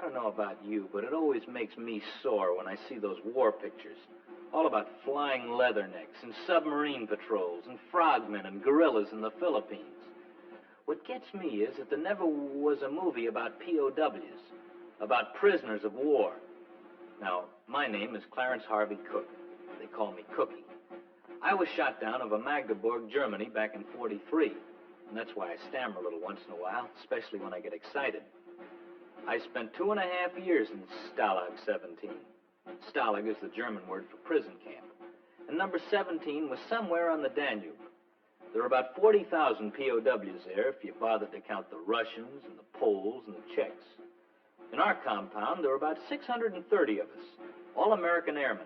I don't know about you, but it always makes me sore when I see those war pictures. All about flying leathernecks and submarine patrols and frogmen and guerrillas in the Philippines. What gets me is that there never was a movie about POWs, about prisoners of war. Now, my name is Clarence Harvey Cook. They call me Cookie. I was shot down over Magdeburg, Germany, back in '43. And that's why I stammer a little once in a while, especially when I get excited. I spent 2.5 years in Stalag 17. Stalag is the German word for prison camp. And number 17 was somewhere on the Danube. There were about 40,000 POWs there if you bothered to count the Russians and the Poles and the Czechs. In our compound, there were about 630 of us, all American airmen.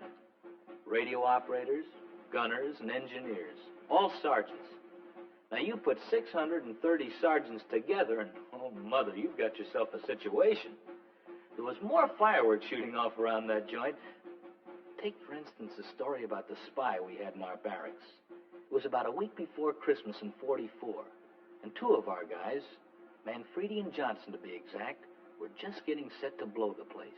Radio operators, gunners, and engineers, all sergeants. Now, you put 630 sergeants together, and, oh, Mother, you've got yourself a situation. There was more fireworks shooting off around that joint. Take, for instance, the story about the spy we had in our barracks. It was about a week before Christmas in '44, and two of our guys, Manfredi and Johnson to be exact, were just getting set to blow the place.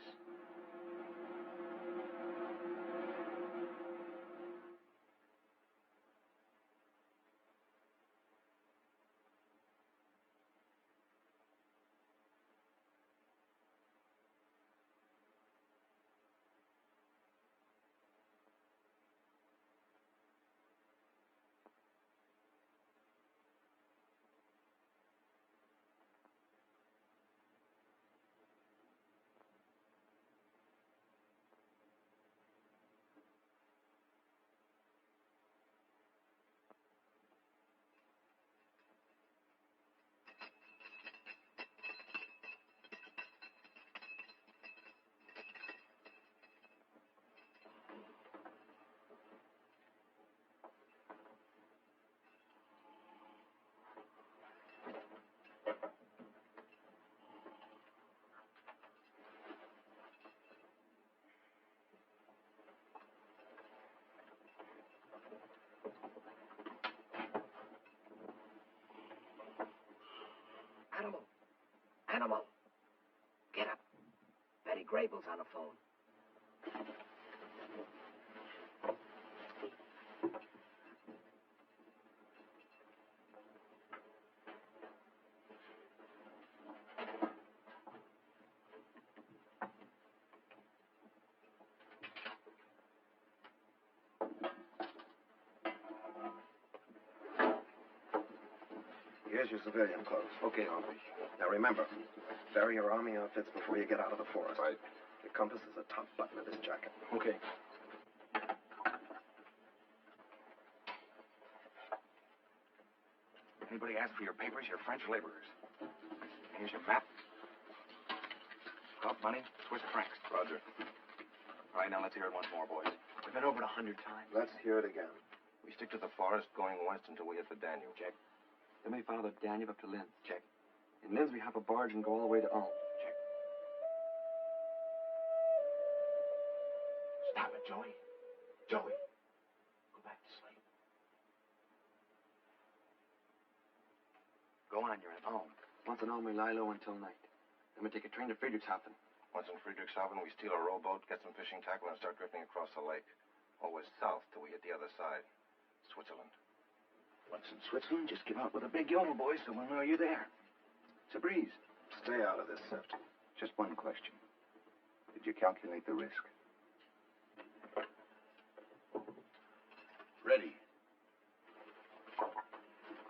Animal, get up. Betty Grable's on the phone. Here's your civilian clothes. Okay, Harvey. Now remember, bury your army outfits before you get out of the forest. Right. Your compass is the top button of this jacket. Okay. Anybody ask for your papers, you're French laborers. Here's your map. Club money, Swiss francs. Roger. All right, now let's hear it once more, boys. We've been over it 100 times. Let's hear it again. We stick to the forest, going west until we hit the Danube. Check. Then we follow the Danube up to Linz. Check. In Linz, we hop a barge and go all the way to Ulm. Check. Stop it, Joey. Joey. Go back to sleep. Go on, you're at home. Once in Ulm, we lie low until night. Then we take a train to Friedrichshafen. Once in Friedrichshafen, we steal a rowboat, get some fishing tackle, and start drifting across the lake. Always south till we hit the other side. Switzerland. Once in Switzerland, just give out with a big yodel, boys, so we'll know you're there. It's a breeze. Stay out of this, Sift. Just one question. Did you calculate the risk? Ready.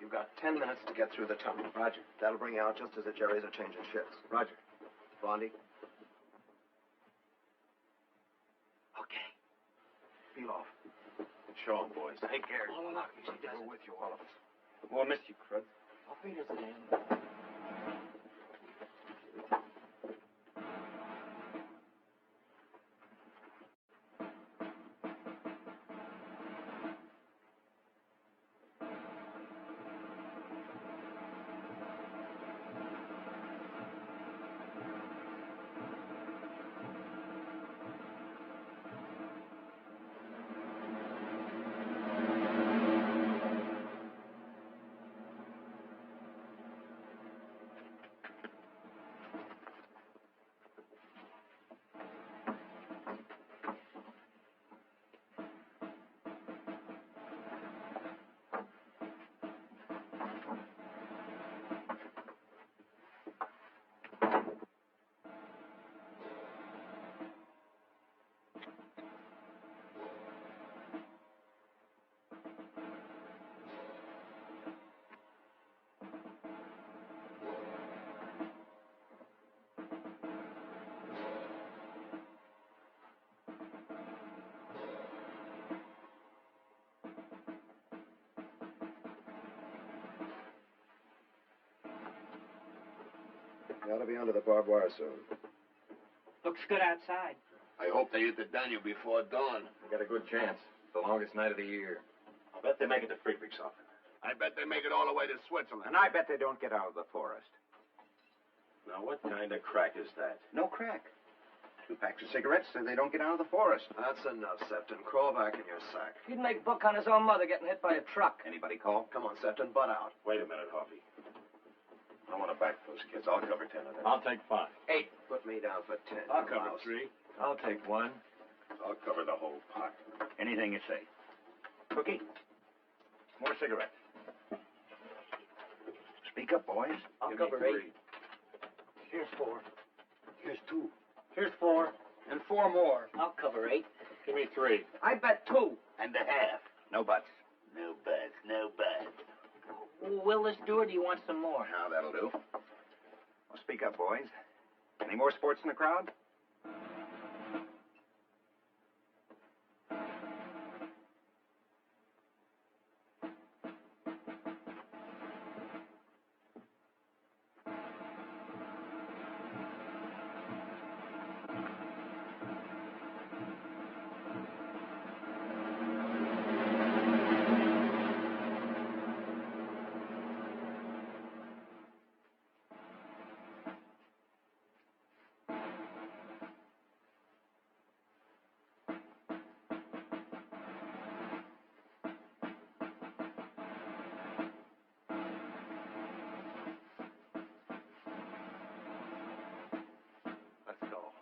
You've got 10 minutes to get through the tunnel. Roger. That'll bring you out just as the Jerrys are changing shifts. Roger. Blondie? Okay. Feel off. Show 'em, boys. Take care. All along, easy does it. We're with you, all of us. We'll miss you, Crud. Auf Wiedersehen. You ought to be under the barbed wire soon. Looks good outside. I hope they hit the Danube before dawn. We got a good chance. It's the longest night of the year. I'll bet they make it to Friedrichshafen. I bet they make it all the way to Switzerland. And I bet they don't get out of the forest. Now, what kind of crack is that? No crack. 2 packs of cigarettes so they don't get out of the forest. That's enough, Septon. Crawl back in your sack. He'd make book on his own mother getting hit by a truck. Anybody call? Come on, Septon, butt out. Wait a minute, Hoppy. I want to back those kids. I'll cover 10 of them. I'll take 5. 8. Put me down for 10. I'll cover 3. I'll take 1. I'll cover the whole pot. Anything you say. Cookie? More cigarettes. Speak up, boys. I'll Give me cover 3. 8. Here's 4. Here's 2. Here's 4. And 4 more. I'll cover 8. Give me 3. I bet 2. And a half. No buts. No bets, no bets. Will this do, or do you want some more? Now, that'll do. Well, speak up, boys. Any more sports in the crowd? Let's go.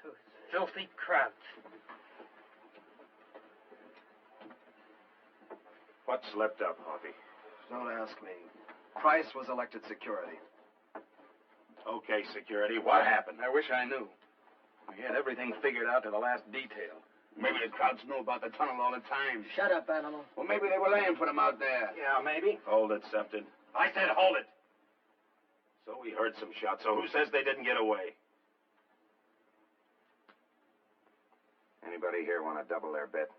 Those filthy crowds. What slipped up, Hoppy? Don't ask me. Price was elected security. Okay, security. What happened? I wish I knew. We had everything figured out to the last detail. Maybe the crowds knew about the tunnel all the time. Shut up, animal. Well, maybe they were laying for them out there. Yeah, maybe. Hold it, Septon. I said hold it. So we heard some shots. So who says they didn't get away? Anybody here want to double their bet?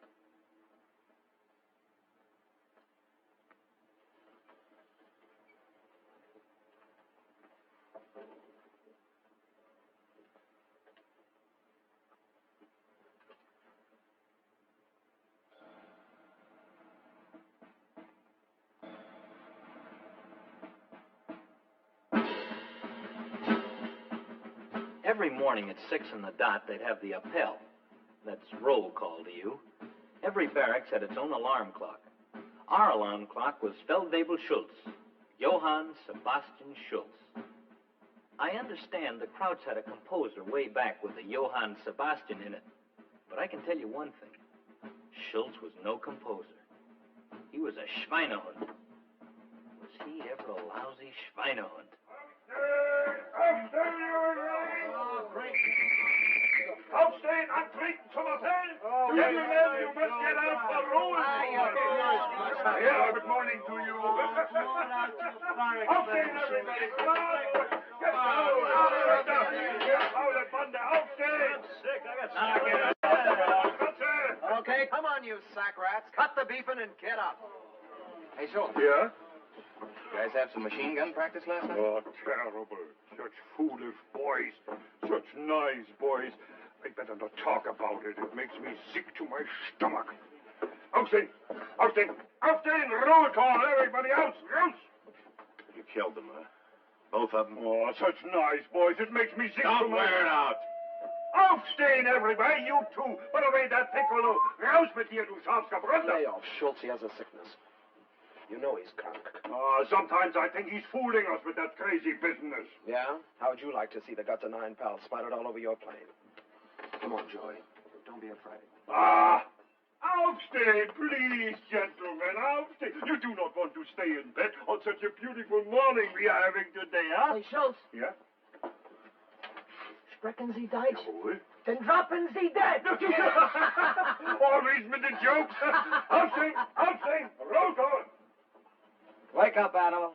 Every morning at 6 on the dot, they'd have the appel. That's roll call to you. Every barracks had its own alarm clock. Our alarm clock was Feldwebel Schultz, Johann Sebastian Schultz. I understand the Krauts had a composer way back with the Johann Sebastian in it. But I can tell you one thing. Schultz was no composer. He was a Schweinehund. Was he ever a lousy Schweinehund? Aufstehen, antreten zum Appell! You young men, you must get out for rolling! Yeah, good morning to you. Aufstehen, everybody! Come on! Get out! Paul Bande, aufstehen! I'm sick, I got Okay, come on, you sack rats. Cut the beefing and get up. Hey, Schultz. Yeah? You guys have some machine gun practice last night? Oh, terrible. Such foolish boys. Such nice boys. I better not talk about it. It makes me sick to my stomach. Aufstehen! Aufstehen! Aufstehen! Roll call! Everybody out! Out! You killed them, huh? Both of them? Oh, such nice boys. It makes me sick to Don't my... wear it out. Aufstehen, everybody! You too! Put away that piccolo! Raus mit dir, du Schafsgebrüder! Lay off, Schultz. He has a sickness. You know he's drunk. Sometimes I think he's fooling us with that crazy business. Yeah? How would you like to see the guts of 9 pals splattered all over your plane? Come on, Joey. Don't be afraid. Aufstehen, please, gentlemen, aufstehen. You do not want to stay in bed on such a beautiful morning we are having today, huh? Hey, Schultz. Yeah? Sprechen Sie Deutsch? Jawohl. Then droppen Sie dead! Always with the jokes. Aufstehen, aufstehen, roll call. Wake up, animal.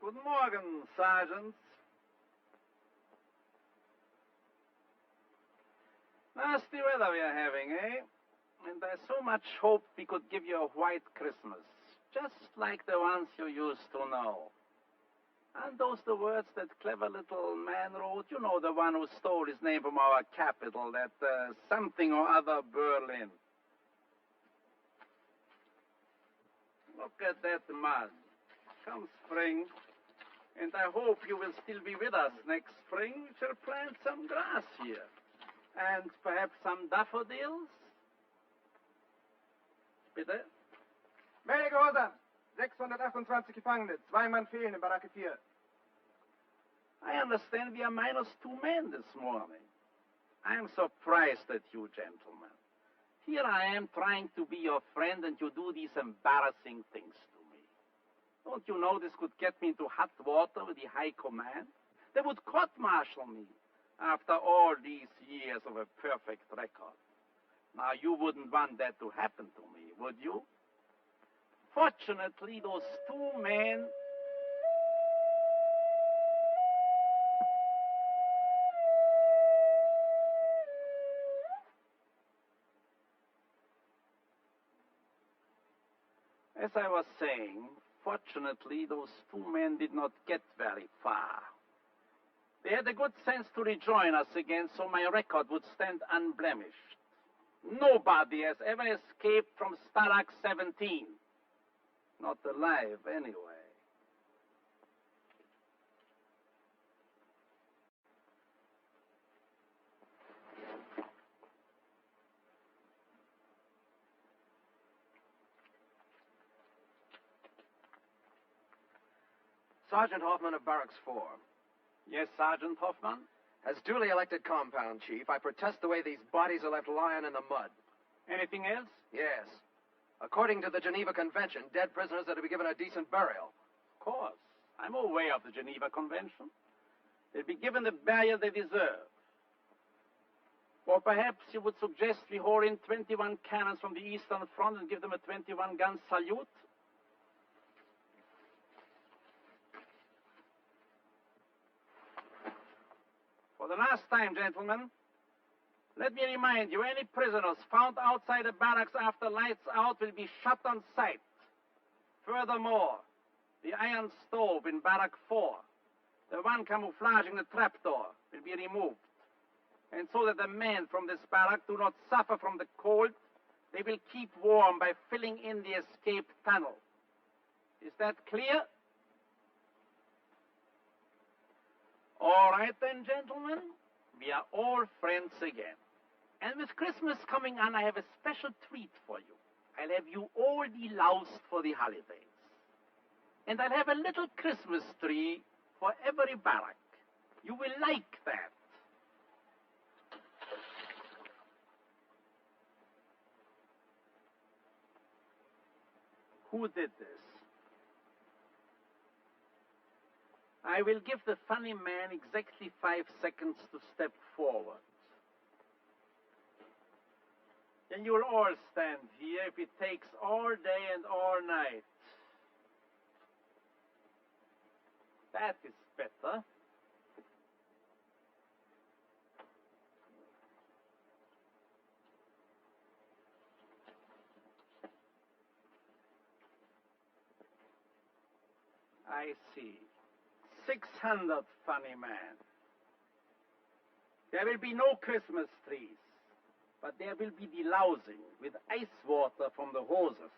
Guten Morgen, Sergeant. Nasty weather we are having, eh? And I so much hoped we could give you a white Christmas, just like the ones you used to know. And those the words that clever little man wrote? You know, the one who stole his name from our capital, that something or other Berlin. Look at that mud. Come spring, and I hope you will still be with us next spring. We shall plant some grass here. And perhaps some daffodils? Bitte? Melde Gehorsam! 628 Gefangene. 2 Mann fehlen in Baracke 4. I understand we are -2 men this morning. I am surprised at you, gentlemen. Here I am trying to be your friend, and you do these embarrassing things to me. Don't you know this could get me into hot water with the high command? They would court-martial me after all these years of a perfect record. Now, you wouldn't want that to happen to me, would you? Fortunately, those 2 men... As I was saying, fortunately, those 2 men did not get very far. They had the good sense to rejoin us again, so my record would stand unblemished. Nobody has ever escaped from Stalag 17. Not alive, anyway. Sergeant Hoffman of Barracks 4. Yes, Sergeant Hoffman? As duly elected compound chief, I protest the way these bodies are left lying in the mud. Anything else? Yes. According to the Geneva Convention, dead prisoners are to be given a decent burial. Of course. I'm aware of the Geneva Convention. They'll be given the burial they deserve. Or perhaps you would suggest we haul in 21 cannons from the Eastern Front and give them a 21-gun salute? the last time, gentlemen, let me remind you, any prisoners found outside the barracks after lights out will be shot on sight. Furthermore, the iron stove in Barrack 4, the one camouflaging the trapdoor, will be removed. And so that the men from this barrack do not suffer from the cold, they will keep warm by filling in the escape tunnel. Is that clear? All right then, gentlemen. We are all friends again. And with Christmas coming on, I have a special treat for you. I'll have you all deloused for the holidays. And I'll have a little Christmas tree for every barrack. You will like that. Who did this? I will give the funny man exactly 5 seconds to step forward. And you'll all stand here if it takes all day and all night. That is better. I see. 600, funny man. There will be no Christmas trees, but there will be delousing with ice water from the hoses.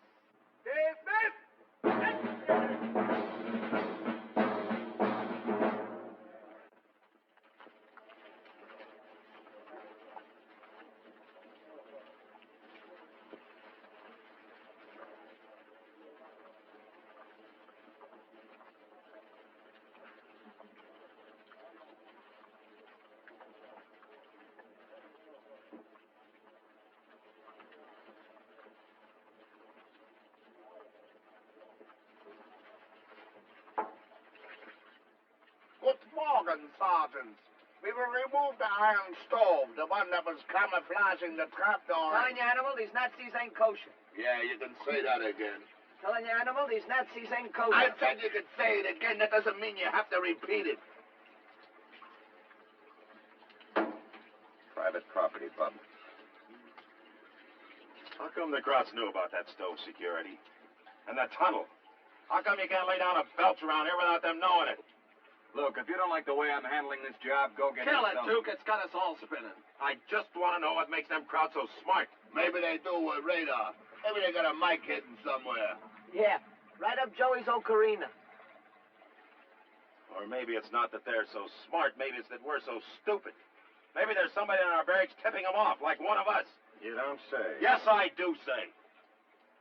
Good morning, Sergeant. We will remove the iron stove, the one that was camouflaging the trapdoor. Telling you, animal, these Nazis ain't kosher. Yeah, you can say that again. Telling you, animal, these Nazis ain't kosher. I said you could say it again. That doesn't mean you have to repeat it. Private property, Bub. How come the Krauts knew about that stove security? And the tunnel? How come you can't lay down a belch around here without them knowing it? Look, if you don't like the way I'm handling this job, go get Kill yourself. it, Duke. It's got us all spinning. I just want to know what makes them Krauts so smart. Maybe they do with radar. Maybe they got a mic hidden somewhere. Yeah, right up Joey's ocarina. Or maybe it's not that they're so smart. Maybe it's that we're so stupid. Maybe there's somebody in our barracks tipping them off, like one of us. You don't say. Yes, I do say.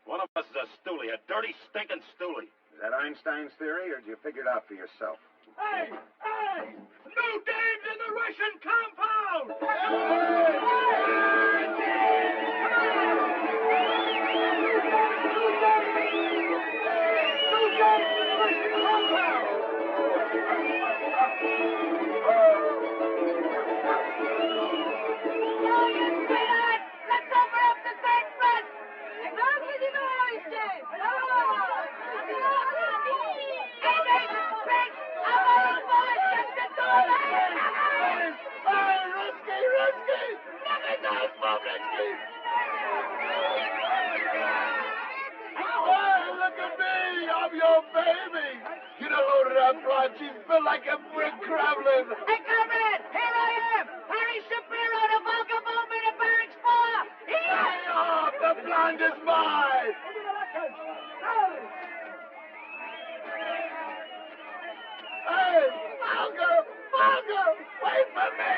One of us is a stoolie, a dirty, stinking stoolie. Is that Einstein's theory, or did you figure it out for yourself? Hey! Hey! New dames in the Russian compound! She's built like a brick Kremlin. Hey, comrade! Here I am! Harry Shapiro, the vagabond in the barracks bar! Lay off! The blonde is mine! Hey! Volga! Wait for me!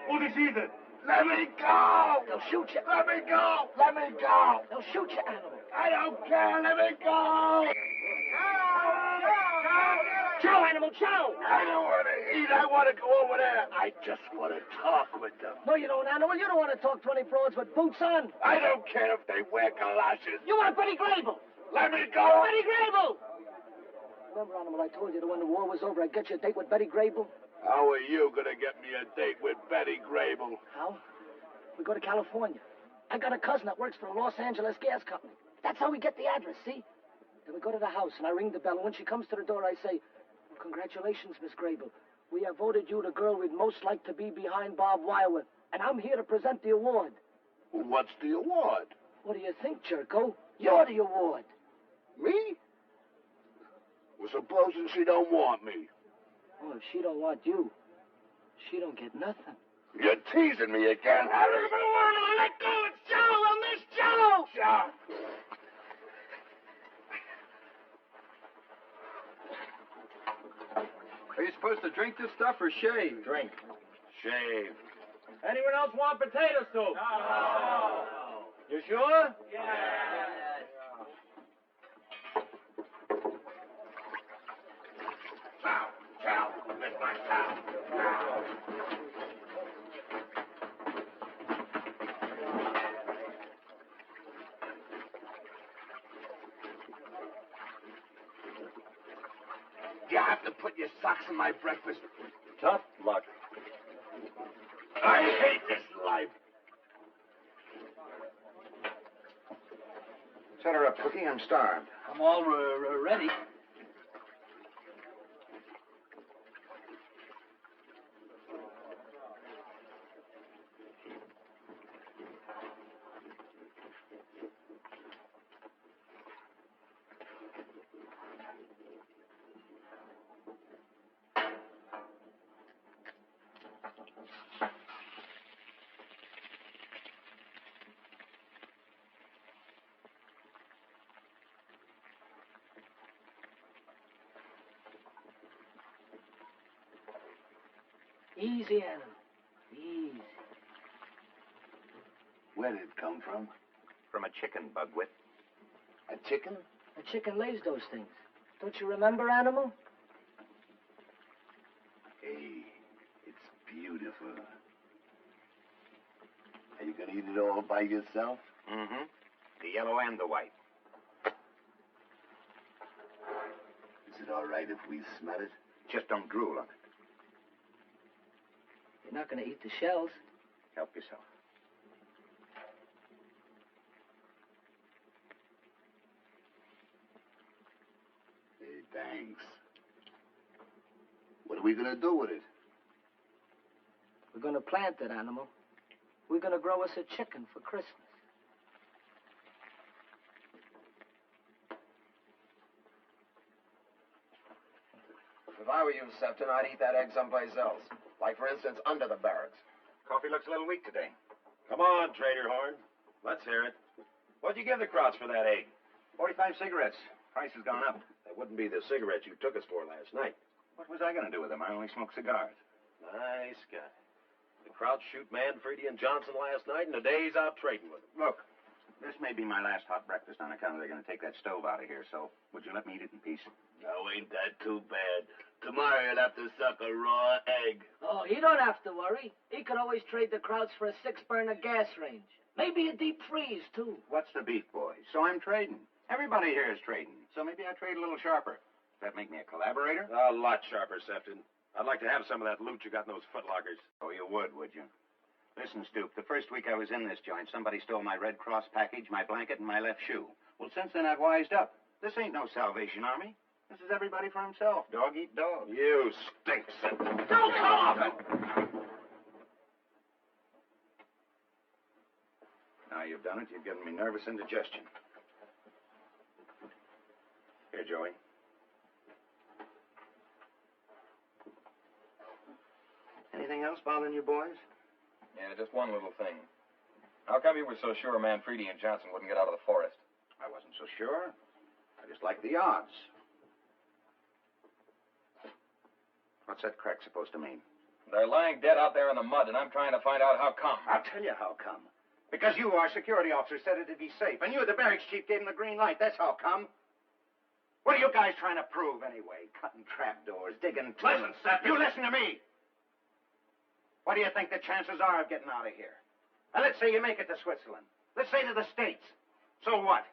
What is it? Let me go! They'll shoot you. Let me go! Let me go! They'll shoot you, animal. I don't care! Let me go! Chow, animal, chow! I don't want to eat. I want to go over there. I just want to talk with them. No, you don't, animal. You don't want to talk to any broads with boots on. I don't care if they wear galoshes. You want Betty Grable? Let me go! Betty Grable! Remember, animal, I told you that when the war was over, I'd get you a date with Betty Grable? How are you going to get me a date with Betty Grable? How? We go to California. I got a cousin that works for the Los Angeles gas company. That's how we get the address, see? Then we go to the house, and I ring the bell, and when she comes to the door, I say, Congratulations, Miss Grable. We have voted you the girl we'd most like to be behind barbed wire with, and I'm here to present the award. What's the award? What do you think, Jerko? You're the award. Me? Well, supposing she don't want me. Oh, if she don't want you, she don't get nothing. You're teasing me again, Harry. Let go! It's Joe! I miss Joe! Joe! Are you supposed to drink this stuff or shave? Drink. Shave. Anyone else want potato soup? No. You sure? Yeah. Chow. Lift my chow. You have to put your socks in my breakfast. Tough luck. I hate this life. Set her up, Cookie. I'm starved. I'm all ready. Easy, Adam. Easy. Where did it come from? From a chicken, Bugwit. A chicken? A chicken lays those things. Don't you remember, Animal? Hey, it's beautiful. Are you gonna eat it all by yourself? Mm-hmm. The yellow and the white. Is it all right if we smell it? Just don't drool on it. You're not going to eat the shells. Help yourself. Hey, thanks. What are we gonna do with it? We're going to plant it, Animal. We're going to grow us a chicken for Christmas. If I were you, Septon, I'd eat that egg someplace else. Like, for instance, under the barracks. Coffee looks a little weak today. Come on, Trader Horn. Let's hear it. What'd you give the Krauts for that egg? 45 cigarettes. Price has gone up. That wouldn't be the cigarettes you took us for last night. What was I going to do with them? I only smoke cigars. Nice guy. The Krauts shoot Manfredi and Johnson last night, and the day's out trading with them. Look, this may be my last hot breakfast on account of they're going to take that stove out of here, so would you let me eat it in peace? Oh, ain't that too bad? Tomorrow you'll have to suck a raw egg. Oh, he don't have to worry. He could always trade the Krauts for a 6-burner gas range. Maybe a deep freeze, too. What's the beef, boys? So I'm trading. Everybody here is trading, so maybe I trade a little sharper. Does that make me a collaborator? A lot sharper, Sefton. I'd like to have some of that loot you got in those footlockers. Oh, you would you? Listen, Stoop, the first week I was in this joint, somebody stole my Red Cross package, my blanket, and my left shoe. Well, since then, I've wised up. This ain't no Salvation Army. This is everybody for himself. Dog eat dog. You stink, Sefton. Don't come off it! Now you've done it. You've given me nervous indigestion. Here, Joey. Anything else bothering you, boys? Yeah, just one little thing. How come you were so sure Manfredi and Johnson wouldn't get out of the forest? I wasn't so sure. I just liked the odds. What's that crack supposed to mean? They're lying dead out there in the mud, and I'm trying to find out how come. I'll tell you how come. Because you, our security officer, said it'd be safe, and you, the barracks chief, gave him the green light. That's how come. What are you guys trying to prove, anyway? Cutting trapdoors, digging... Listen, Sefton. You listen to me. What do you think the chances are of getting out of here? Now, let's say you make it to Switzerland. Let's say to the States. So what?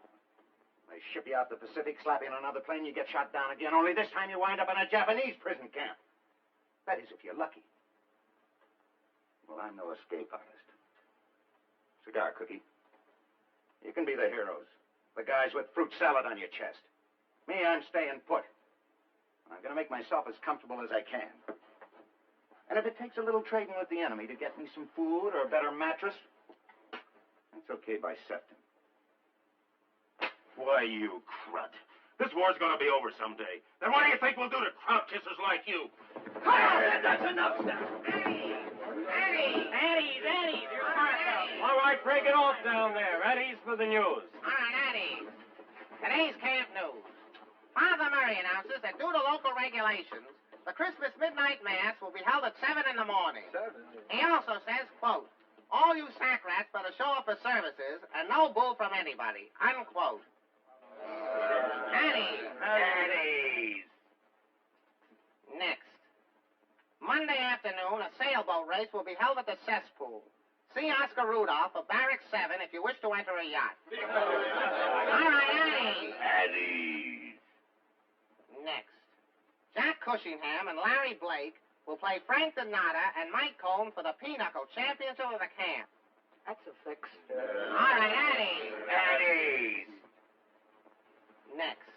They ship you out the Pacific, slap you on another plane, you get shot down again, only this time you wind up in a Japanese prison camp. That is, if you're lucky. Well, I'm no escape artist. Cigar, Cookie. You can be the heroes. The guys with fruit salad on your chest. Me, I'm staying put. I'm going to make myself as comfortable as I can. And if it takes a little trading with the enemy to get me some food or a better mattress, that's okay by September. Why, you crud. This war's gonna be over someday. Then what do you think we'll do to crowd kissers like you? That's enough stuff. Eddie's, your partner. All right, break it off down there. Eddie's for the news. All right, Eddie. Today's camp news. Father Murray announces that due to local regulations, the Christmas midnight mass will be held at 7 in the morning. 7? He also says, quote, all you sack rats better show up for services and no bull from anybody, unquote. Eddie's. Next. Monday afternoon, a sailboat race will be held at the cesspool. See Oscar Rudolph of Barrack 7 if you wish to enter a yacht. All right, Eddie's. Next. Jack Cushingham and Larry Blake will play Frank Donata and Mike Cohn for the Pinochle Championship of the camp. That's a fix. All right, Eddie's. Next.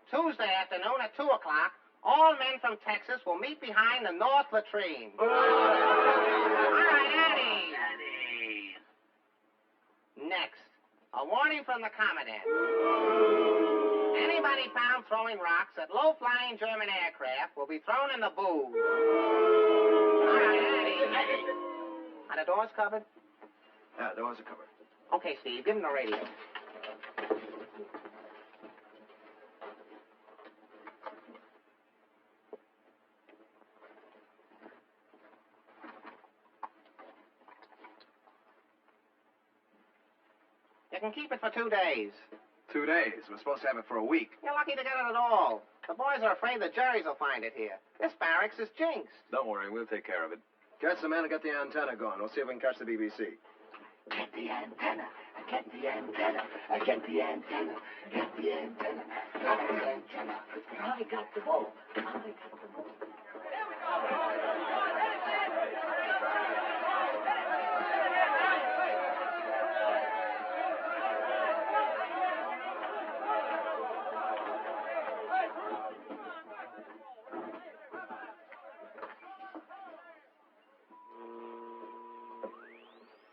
Tuesday afternoon at 2 o'clock, all men from Texas will meet behind the north latrine. All right, Eddie's. Next. A warning from the Commandant. Anybody found throwing rocks at low-flying German aircraft will be thrown in the booze. All right, Eddie's. Are the doors covered? Yeah, doors are covered. Okay, Steve, give him the radio. You can keep it for 2 days. 2 days. We're supposed to have it for a week. You're lucky to get it at all. The boys are afraid the juries will find it here. This barracks is jinxed. Don't worry, we'll take care of it. Catch the man and get the antenna going. We'll see if we can catch the BBC. Get the antenna. Get the antenna. Get the antenna. Get the antenna. Get the antenna. I got the ball. I got the ball.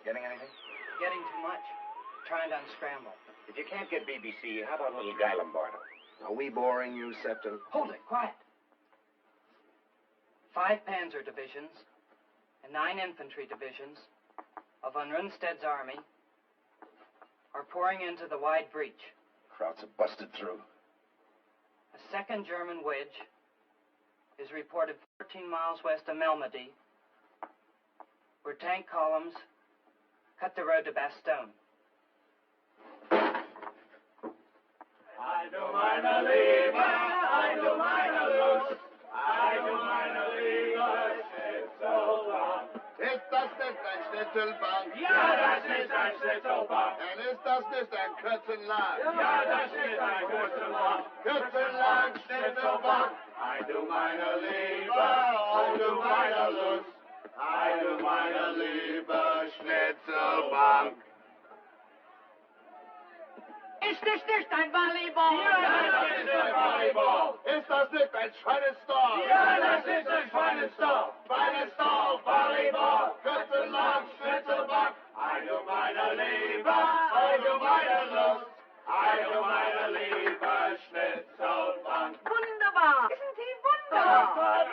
Getting anything? Getting too much. Trying to unscramble. If you can't get BBC, how about a little Guy Lombardo? Are we boring you, Septon? Hold it, quiet. 5 panzer divisions and 9 infantry divisions of von Rundstedt's army are pouring into the wide breach. Krauts have busted through. A second German wedge is reported 14 miles west of Malmedy, where tank columns cut the road to Bastogne. I do meine Liebe, I do meine Lust, I do meine Liebe, Schnitzelbank. Ist das nicht ein Schnitzelbank? Ja, das ist ein Schnitzelbank. Und ist das nicht ein Kürzenladen? Ja, das ist ein Kürzenladen. Kürzenladen, Schnitzelbank. I do meine Liebe, I do meine Lust, I do meine Liebe, Schnitzelbank. Ist das nicht ein Volleyball? Ja, das ist ein Volleyball. Ist das nicht ein Schweinestall? Ja, das ist ein Schweinestall. Schweinestall, Volleyball. Kürzenladen, Schnitzelbank. I do meine Liebe, I do meine Lust, I do meine Liebe, Schnitzelbank. Wunderbar! Isn't he wunderbar?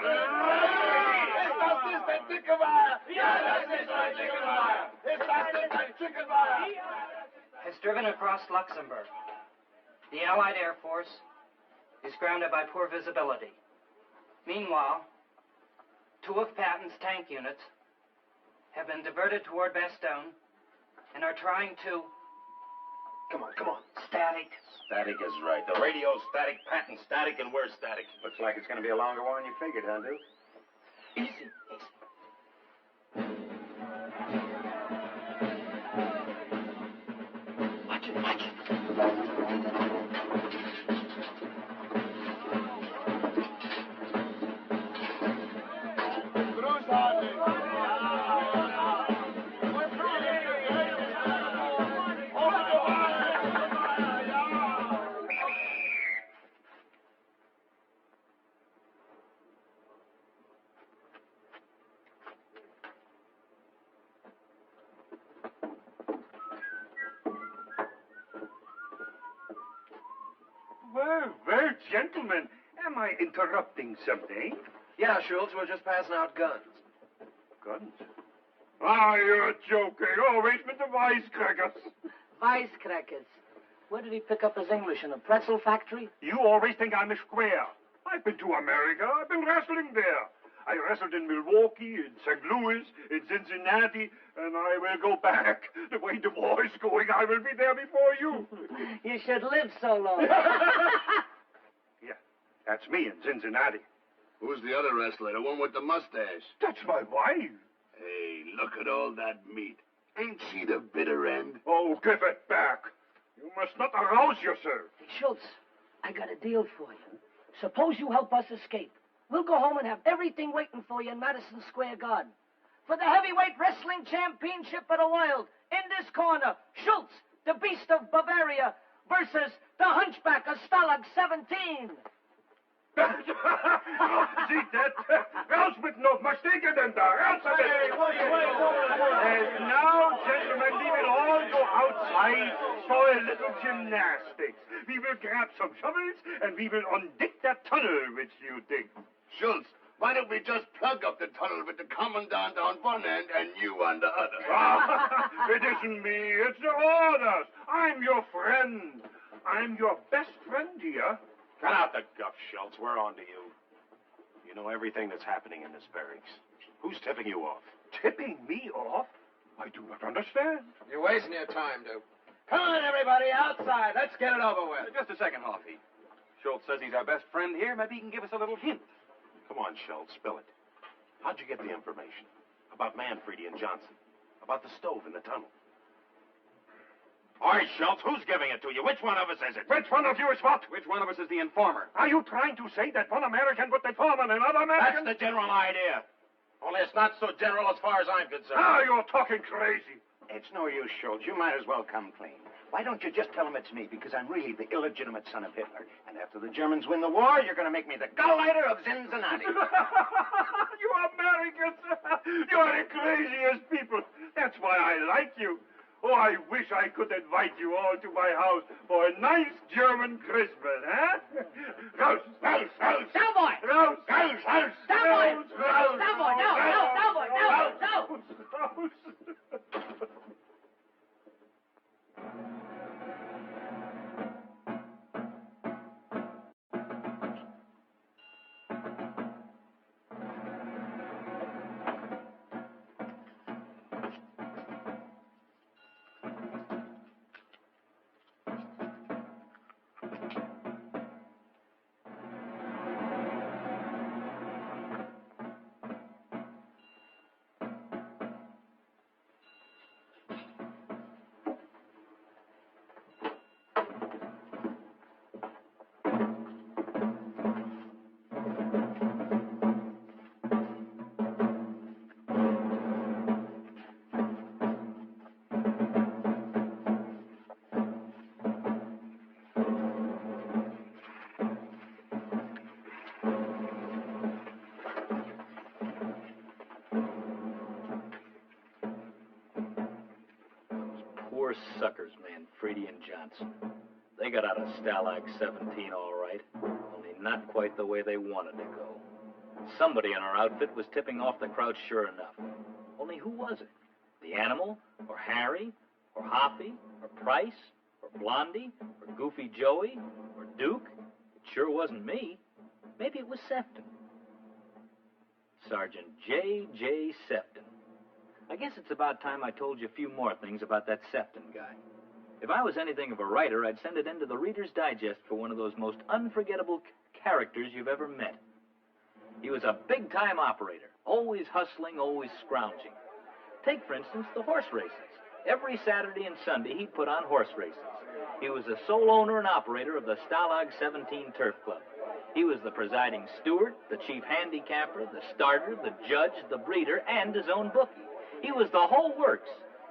Ist das nicht ein Dickeweyer? Ja, das ist ein Dickeweyer. Ist das nicht ein Chickenweyer? Has driven across Luxembourg. The Allied Air Force is grounded by poor visibility. Meanwhile, 2 of Patton's tank units have been diverted toward Bastogne and are trying to... Come on. Static. Static is right. The radio's static, Patton's static, and we're static. Looks like it's going to be a longer one than you figured, huh, dude? Easy. Watch it. gentlemen, am I interrupting something? Yeah, Schultz, we're just passing out guns. Guns? Ah, you're joking. Oh, wait with the wisecrackers. Wisecrackers. Where did he pick up his English? In a pretzel factory? You always think I'm a square. I've been to America. I've been wrestling there. I wrestled in Milwaukee, in St. Louis, in Cincinnati, and I will go back. The way the war is going, I will be there before you. You should live so long. Yeah, that's me in Cincinnati. Who's the other wrestler, the one with the mustache? That's my wife. Hey, look at all that meat. Ain't she the bitter end? Oh, give it back. You must not arouse yourself. Hey, Schultz, I got a deal for you. Suppose you help us escape. We'll go home and have everything waiting for you in Madison Square Garden. For the heavyweight wrestling championship of the world, in this corner, Schultz, the Beast of Bavaria, versus the Hunchback of Stalag 17. See that? Raus mit no mistaken in there. Raus mit And now, gentlemen, we will all go outside for a little gymnastics. We will grab some shovels and we will undig that tunnel which you dig. Schultz, why don't we just plug up the tunnel with the commandant on one end and you on the other? It isn't me, it's the orders. I'm your friend. I'm your best friend here. Cut out the guff, Schultz. We're on to you. You know everything that's happening in this barracks. Who's tipping you off? Tipping me off? I do not understand. You're wasting your time, Duke. Come on, everybody, outside. Let's get it over with. Just a second, Hoffy. Schultz says he's our best friend here. Maybe he can give us a little hint. Come on, Schultz, spill it. How'd you get the information? About Manfredi and Johnson? About the stove in the tunnel? All right, Schultz, who's giving it to you? Which one of us is it? Which one of you is what? Which one of us is the informer? Are you trying to say that one American would inform on another American? That's the general idea. Only it's not so general as far as I'm concerned. Now you're talking crazy. It's no use, Schultz. You might as well come clean. Why don't you just tell him it's me, because I'm really the illegitimate son of Hitler. And after the Germans win the war, you're going to make me the Gauleiter of Cincinnati. You Americans, you are the craziest people. That's why I like you. Oh, I wish I could invite you all to my house for a nice German Christmas, huh? Raus, raus, raus. Cowboy! Raus, raus, raus. Cowboy! Raus, raus. Cowboy, no, cowboy, no. Raus. Poor suckers, Manfredi and Johnson. They got out of Stalag 17 all right, only not quite the way they wanted to go. Somebody in our outfit was tipping off the crowd sure enough. Only who was it? The Animal? Or Harry? Or Hoppy? Or Price? Or Blondie? Or Goofy Joey? Or Duke? It sure wasn't me. Maybe it was Sefton. Sergeant J.J. Sefton. I guess it's about time I told you a few more things about that Sefton guy. If I was anything of a writer, I'd send it into the Reader's Digest for one of those most unforgettable characters you've ever met. He was a big-time operator, always hustling, always scrounging. Take, for instance, the horse races. Every Saturday and Sunday, he'd put on horse races. He was the sole owner and operator of the Stalag 17 Turf Club. He was the presiding steward, the chief handicapper, the starter, the judge, the breeder, and his own bookie. He was the whole works,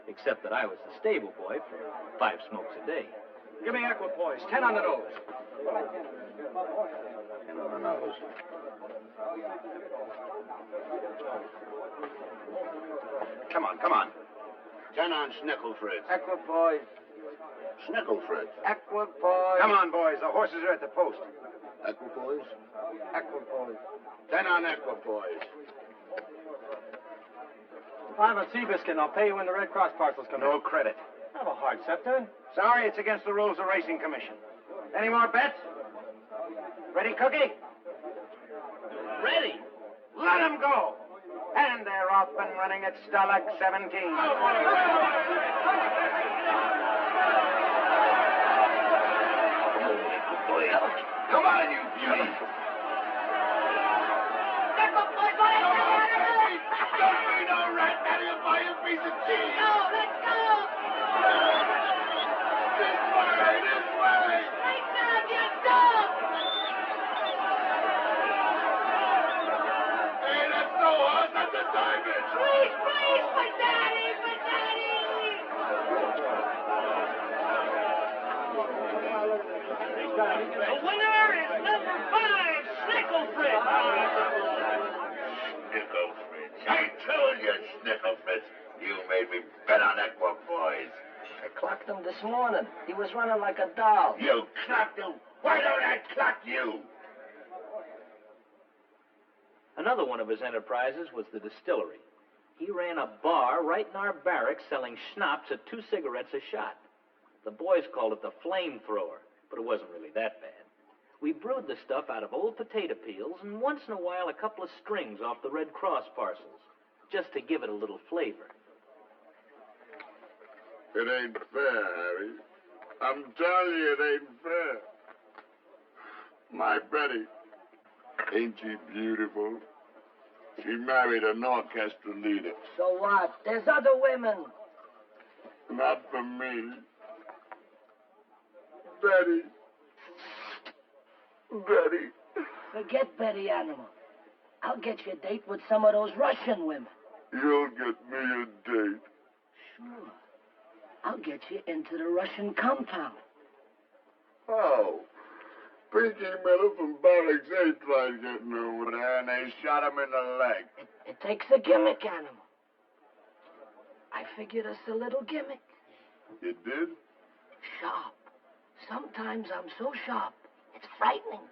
except that I was the stable boy for 5 smokes a day. Give me equipoise. 10 on the nose. 10 on the nose. Come on, come on. 10 on Schnickelfritz. Equipoise. Schnickelfritz. Equipoise. Come on, boys. The horses are at the post. Equipoise? Equipoise. 10 on equipoise. 5 on Seabiscuit, and I'll pay you when the Red Cross parcels come in. No credit. Have a heart, Sefton. Sorry, it's against the rules of Racing Commission. Any more bets? Ready, Cookie? Ready. Let 'em go. And they're off and running at Stalag 17. Come on, you beauty. Don't be no rat, Daddy. I'll buy you a piece of cheese. No, let's go. This way, this way. Right down, you dog. Hey, that's no horse. That's a diamond. Please, please, for Daddy, for Daddy. The winner is number 5, Snicklefritz. Snicklefritz. I told you, Snicklefritz. You made me bet on Equipoise. I clocked him this morning. He was running like a doll. You clocked him. Why don't I clock you? Another one of his enterprises was the distillery. He ran a bar right in our barracks selling schnapps at 2 cigarettes a shot. The boys called it the flamethrower, but it wasn't really that bad. We brewed the stuff out of old potato peels and once in a while a couple of strings off the Red Cross parcels, just to give it a little flavor. It ain't fair, Harry. I'm telling you, it ain't fair. My Betty, ain't she beautiful? She married an orchestra leader. So what? There's other women. Not for me. Betty. Betty. Forget Betty Animal. I'll get you a date with some of those Russian women. You'll get me a date. Sure. I'll get you into the Russian compound. Oh. Pinky Miller from Barracks 8 tried getting over there, and they shot him in the leg. It takes a gimmick, Animal. I figured us a little gimmick. You did? Sharp. Sometimes I'm so sharp, it's frightening.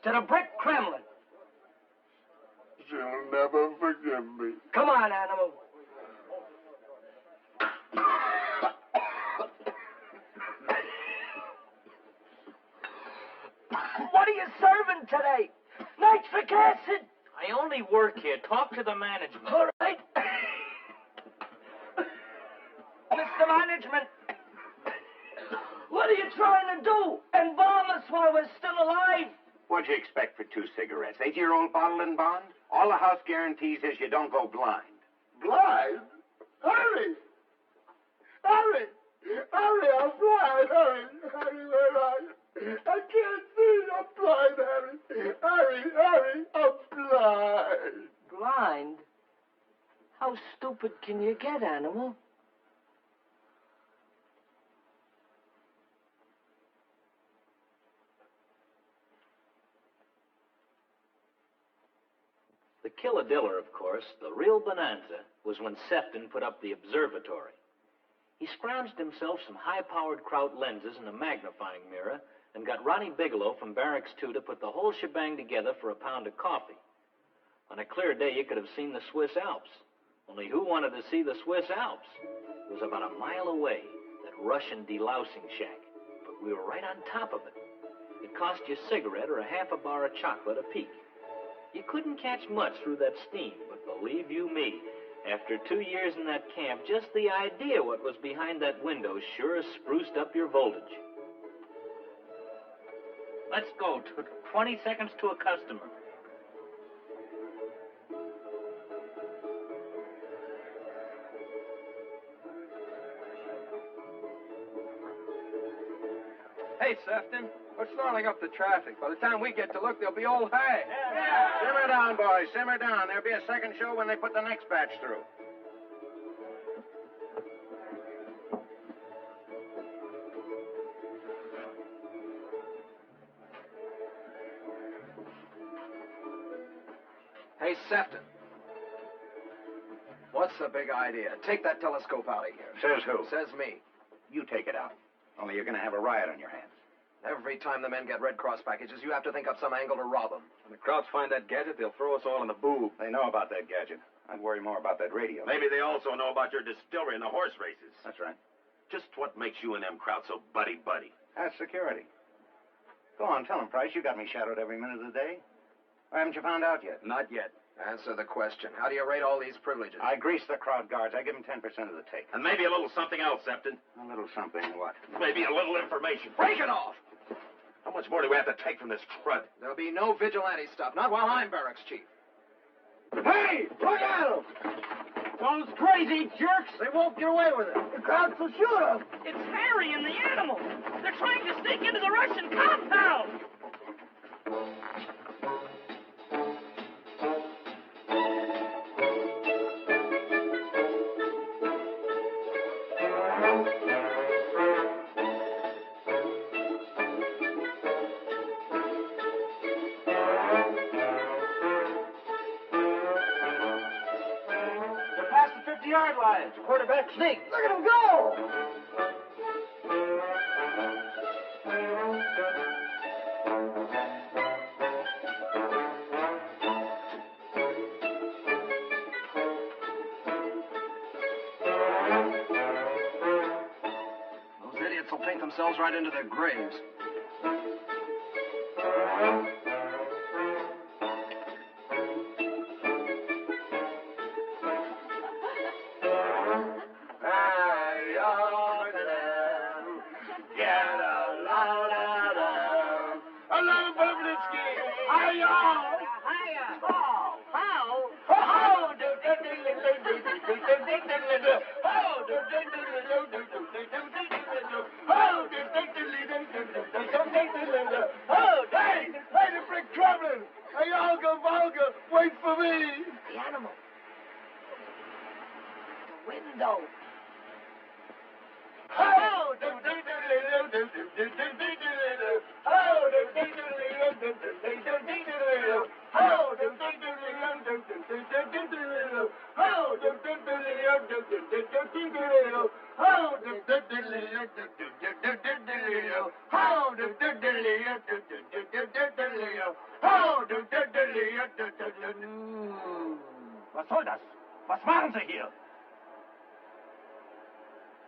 To the brick Kremlin. She'll never forgive me. Come on, Animal. What are you serving today? Nitric acid. I only work here. Talk to the management. All right. Mr. Management, what are you trying to do? Embalm us while we're still alive? What'd you expect for 2 cigarettes? 8-year-old bottle and bond? All the house guarantees is you don't go blind. Blind? Harry! Harry! Harry, I'm blind! Harry, where are you? I can't see! I'm blind, Harry! Harry, I'm blind! Blind? How stupid can you get, Animal? The killadiller, of course, the real bonanza, was when Sefton put up the observatory. He scrounged himself some high-powered Kraut lenses and a magnifying mirror and got Ronnie Bigelow from Barracks 2 to put the whole shebang together for a pound of coffee. On a clear day, you could have seen the Swiss Alps. Only who wanted to see the Swiss Alps? It was about a mile away, that Russian delousing shack, but we were right on top of it. It cost you a cigarette or a half a bar of chocolate a peek. You couldn't catch much through that steam, but believe you me, after 2 years in that camp, just the idea what was behind that window sure spruced up your voltage. Let's go. 20 seconds to a customer. Hey, Sefton, what's snarling up the traffic? By the time we get to look, they'll be old hags. Simmer down, boys. Simmer down. There'll be a second show when they put the next batch through. Hey, Sefton. What's the big idea? Take that telescope out of here. Says who? Says me. You take it out. Only you're going to have a riot on your hands. Every time the men get Red Cross packages, you have to think up some angle to rob them. When the Krauts find that gadget, they'll throw us all in the boob. They know about that gadget. I'd worry more about that radio. Maybe they also know about your distillery and the horse races. That's right. Just what makes you and them Krauts so buddy-buddy? That's security. Go on, tell him, Price. You got me shadowed every minute of the day. Or haven't you found out yet? Not yet. Answer the question. How do you rate all these privileges? I grease the crowd guards. I give them 10% of the take. And maybe a little something else, Septon. A little something what? Maybe a little information. Break it off! How much more do we have to take from this crud? There'll be no vigilante stuff. Not while I'm barracks chief. Hey, look at them! Those crazy jerks! They won't get away with it. The Krauts will shoot them. It's Harry and the animal. They're trying to sneak into the Russian compound. They're past the 50-yard line. Quarterback sneak. Look at him go! Those idiots will paint themselves right into their graves. Wait for me! The animal. The window. Was soll das? Was machen Sie hier?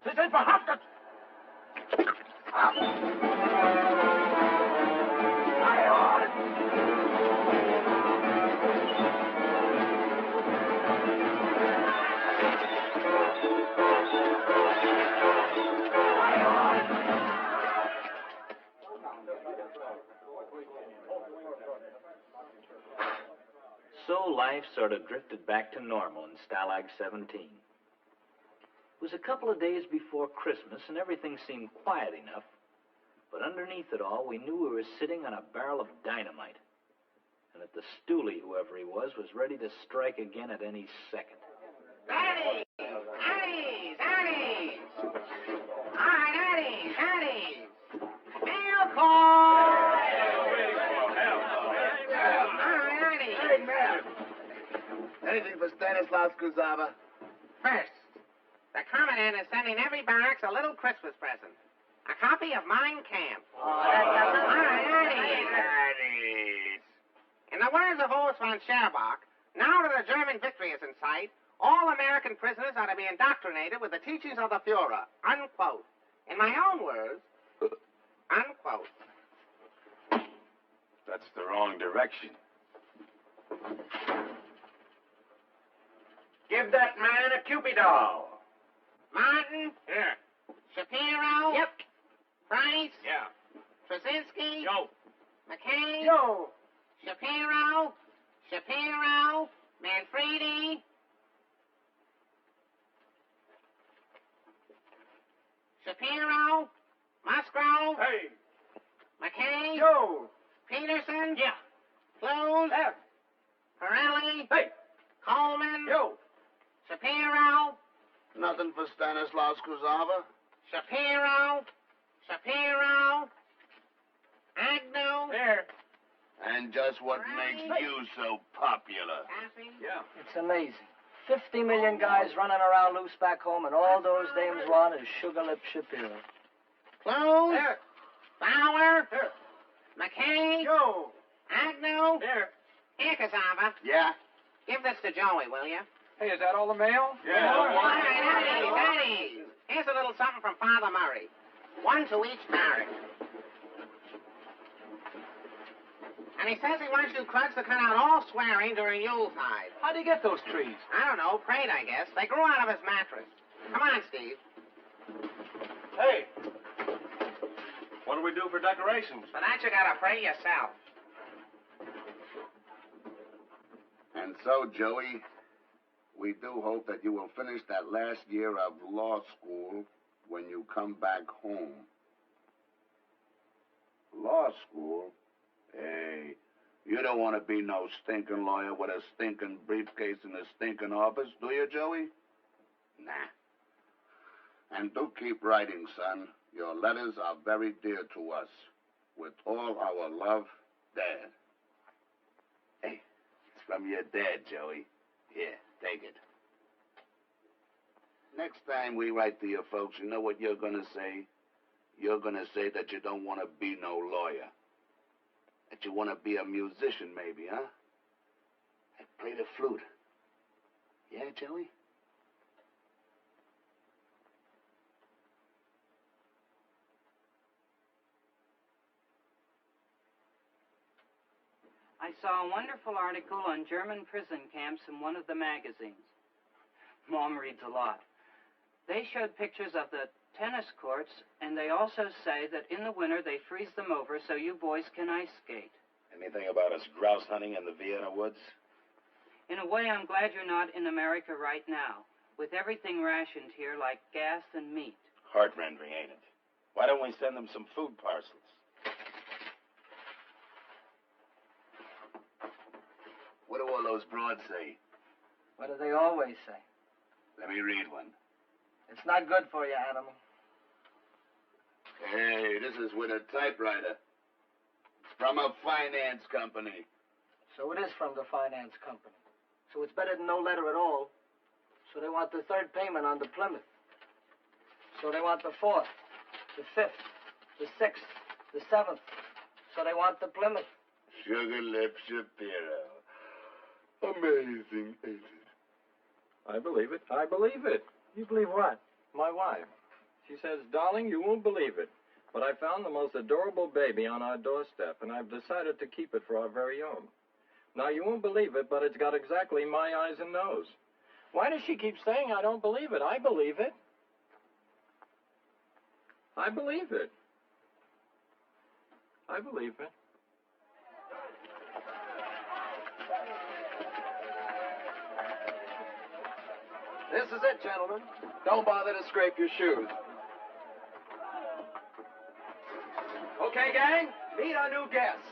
Sie sind verhaftet! So life sort of drifted back to normal in Stalag 17. It was a couple of days before Christmas, and everything seemed quiet enough. But underneath it all, we knew we were sitting on a barrel of dynamite, and that the stoolie, whoever he was ready to strike again at any second. Addies! Addies! Addies! All right, Addies! Addies! Mail call! Hey, man. Anything for Stanislaus Kuzava? First, the Commandant is sending every barracks a little Christmas present. A copy of Mein Kampf. All right, Addies! In the words of Horst von Scherbach, now that the German victory is in sight, all American prisoners are to be indoctrinated with the teachings of the Fuhrer. Unquote. In my own words, unquote. That's the wrong direction. Give that man a Cupid doll. Martin? Here. Shapiro? Yep. Price? Yeah. Krasinski? Yo. McCain? Yo. Shapiro? Shapiro? Manfredi? Shapiro? Musgrove? Hey. McCain? Yo. Peterson? Yeah. Close? F. Pirelli? Hey. Coleman? Yo. Shapiro? Nothing for Stanislaus Kuzava? Shapiro? Shapiro? Agnew? Here. And just what makes you so popular? Passing? Yeah. It's amazing. 50 million guys running around loose back home, and all those dames want is Sugar Lip Shapiro. Close? There. Bauer. Here. McKay. Joe. Agnew. Here. Here, Cassava. Yeah? Give this to Joey, will you? Hey, is that all the mail? All right, Eddie. Here's a little something from Father Murray. One to each parish. And he says he wants you crooks to cut out all swearing during Yuletide. How'd he get those trees? I don't know, prayed, I guess. They grew out of his mattress. Come on, Steve. Hey. What do we do for decorations? For that, you gotta pray yourself. And so, Joey, we do hope that you will finish that last year of law school when you come back home. Law school? Hey, you don't want to be no stinking lawyer with a stinking briefcase in a stinking office, do you, Joey? Nah. And do keep writing, son. Your letters are very dear to us. With all our love, Dad. Hey, it's from your dad, Joey. Here, take it. Next time we write to your folks, you know what you're gonna say? You're gonna say that you don't want to be no lawyer. That you want to be a musician, maybe, huh? I play the flute. Yeah, Joey? I saw a wonderful article on German prison camps in one of the magazines. Mom reads a lot. They showed pictures of the tennis courts, and they also say that in the winter they freeze them over so you boys can ice skate. Anything about us grouse hunting in the Vienna woods? In a way, I'm glad you're not in America right now, with everything rationed here like gas and meat. Heart-rending, ain't it? Why don't we send them some food parcels? What do all those broads say? What do they always say? Let me read one. It's not good for you, animal. Hey, this is with a typewriter. From a finance company. So it is from the finance company. So it's better than no letter at all. So they want the third payment on the Plymouth. So they want the fourth, the fifth, the sixth, the seventh. So they want the Plymouth. Sugar Lip Shapiro. Amazing, ain't it? I believe it. I believe it. You believe what? My wife. She says, darling, you won't believe it, but I found the most adorable baby on our doorstep, and I've decided to keep it for our very own. Now, you won't believe it, but it's got exactly my eyes and nose. Why does she keep saying I don't believe it? I believe it. I believe it. I believe it. This is it, gentlemen. Don't bother to scrape your shoes. Okay, gang, meet our new guests.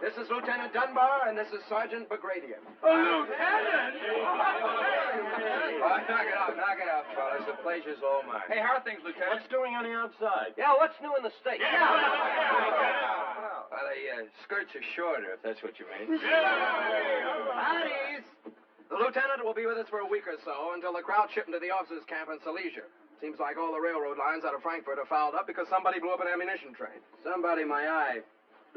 This is Lieutenant Dunbar, and this is Sergeant Bagradian. Lieutenant! Knock it out, fellas. The pleasure's all mine. Hey, how are things, Lieutenant? What's doing on the outside? Yeah, what's new in the States? Yeah. Well, the skirts are shorter, if that's what you mean. Howdies! The lieutenant will be with us for a week or so until the crowd shipped into the officers' camp in Silesia. Seems like all the railroad lines out of Frankfurt are fouled up because somebody blew up an ammunition train. Somebody, my eye.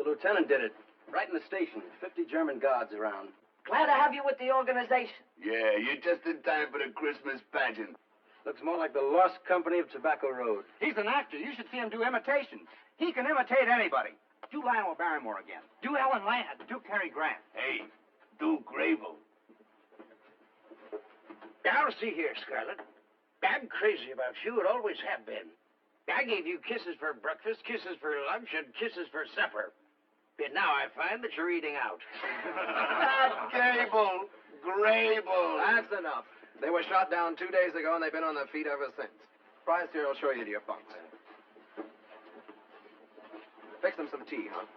The lieutenant did it. Right in the station. 50 German guards around. Glad to have you with the organization. Yeah, you're just in time for the Christmas pageant. Looks more like the Lost Company of Tobacco Road. He's an actor. You should see him do imitations. He can imitate anybody. Do Lionel Barrymore again. Do Ellen Ladd. Do Cary Grant. Hey, do Grable. Now, see here, Scarlett. I'm crazy about you and always have been. I gave you kisses for breakfast, kisses for lunch, and kisses for supper. And now I find that you're eating out. Not Gable. Grable. That's enough. They were shot down 2 days ago, and they've been on their feet ever since. Prize here will show you to your bunks. Fix them some tea, huh?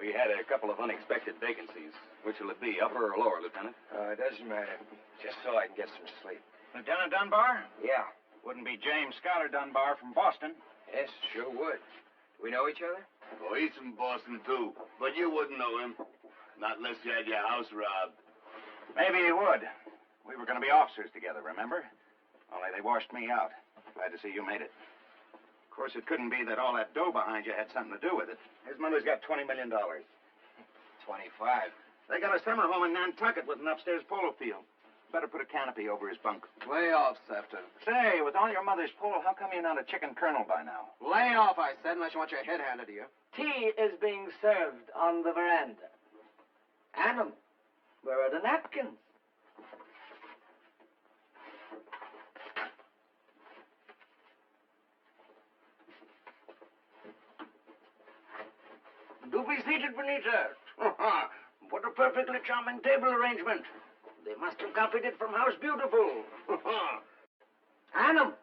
We had a couple of unexpected vacancies. Which will it be, upper or lower, Lieutenant? It doesn't matter. Just so I can get some sleep. Lieutenant Dunbar? Yeah. Wouldn't be James Schuyler Dunbar from Boston. Yes, sure would. Do we know each other? Oh, he's from Boston, too. But you wouldn't know him. Not unless you had your house robbed. Maybe he would. We were going to be officers together, remember? Only they washed me out. Glad to see you made it. Of course, it couldn't be that all that dough behind you had something to do with it. His mother's got $20 million. 25. They got a summer home in Nantucket with an upstairs polo field. Better put a canopy over his bunk. Lay off, Sefton. Say, with all your mother's pull, how come you're not a chicken colonel by now? Lay off, I said, unless you want your head handed to you. Tea is being served on the veranda. Adam, where are the napkins? Do be seated, Benita. What a perfectly charming table arrangement. They must have copied it from House Beautiful. Adam,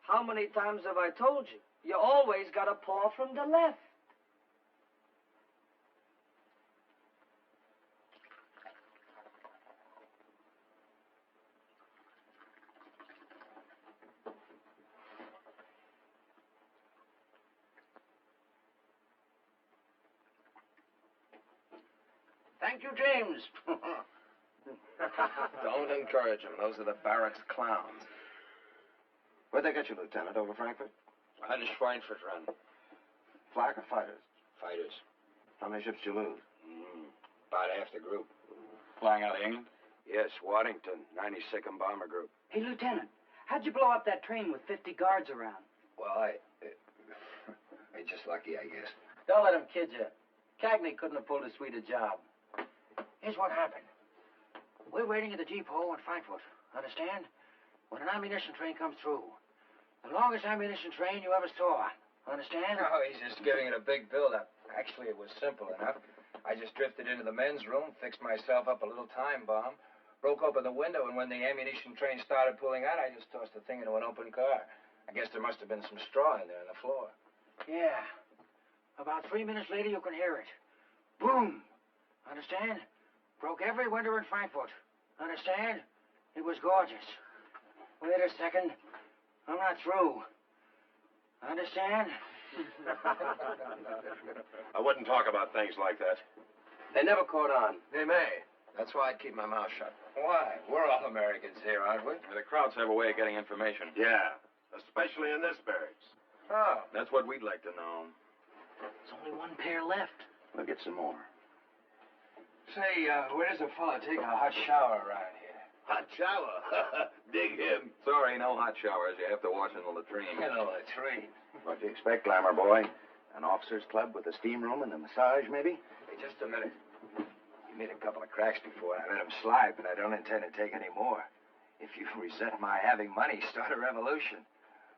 how many times have I told you? You always got a paw from the left. Thank you, James. Don't encourage them. Those are the barracks clowns. Where'd they get you, Lieutenant? Over Frankfurt? Irish Frankfurt run. Flak or fighters? Fighters. How many ships did you lose? About half the group. Flying out of England? Yes, Waddington, 92nd Bomber Group. Hey, Lieutenant, how'd you blow up that train with 50 guards around? Well, I just lucky, I guess. Don't let him kid you. Cagney couldn't have pulled as sweet a job. Here's what happened. We're waiting at the depot in Frankfurt. Understand? When an ammunition train comes through. The longest ammunition train you ever saw. Understand? No, he's just giving it a big build-up. Actually, it was simple enough. I just drifted into the men's room, fixed myself up a little time bomb, broke open the window, and when the ammunition train started pulling out, I just tossed the thing into an open car. I guess there must have been some straw in there on the floor. Yeah. About 3 minutes later, you can hear it. Boom. Understand? Broke every window in Frankfurt. Understand? It was gorgeous. Wait a second. I'm not through. Understand? I wouldn't talk about things like that. They never caught on. They may. That's why I'd keep my mouth shut. Why? We're all Americans here, aren't we? The crowds have a way of getting information. Yeah, especially in this barracks. Oh. That's what we'd like to know. There's only one pair left. We'll get some more. Say, where does a fella take a hot shower around here? Hot shower. Dig him. Sorry, no hot showers. You have to wash in the latrine. In a latrine. What do you expect, Glamour boy? An officer's club with a steam room and a massage, maybe? Hey, just a minute. You made a couple of cracks before, and I let them slide, but I don't intend to take any more. If you resent my having money, start a revolution.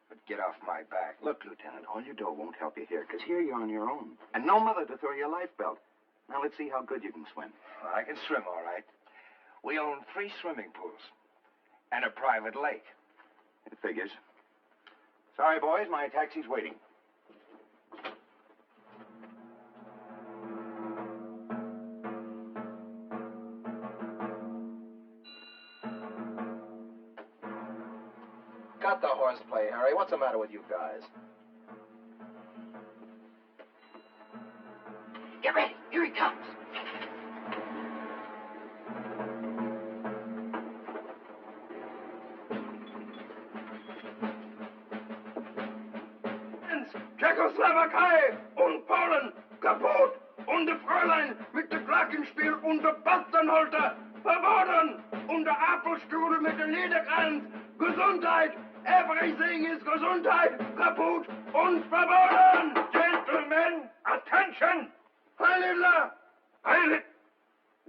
But get off my back. Look, Lieutenant, all your dough won't help you here, because here you're on your own. And no mother to throw you a life belt. Now, let's see how good you can swim. Well, I can swim, all right. We own 3 swimming pools and a private lake. It figures. Sorry, boys, my taxi's waiting. Cut the horseplay, Harry. What's the matter with you guys? Get ready. Here he comes. Tschechoslowakei und Polen kaputt und der Fräulein mit der Glockenspiel und der Bastenholter verboten und der Apfelstrudel mit der Lederkranz. Gesundheit, everything is Gesundheit, kaputt und verboten. Gentlemen, attention! Heil Hitler! Heil Hitler!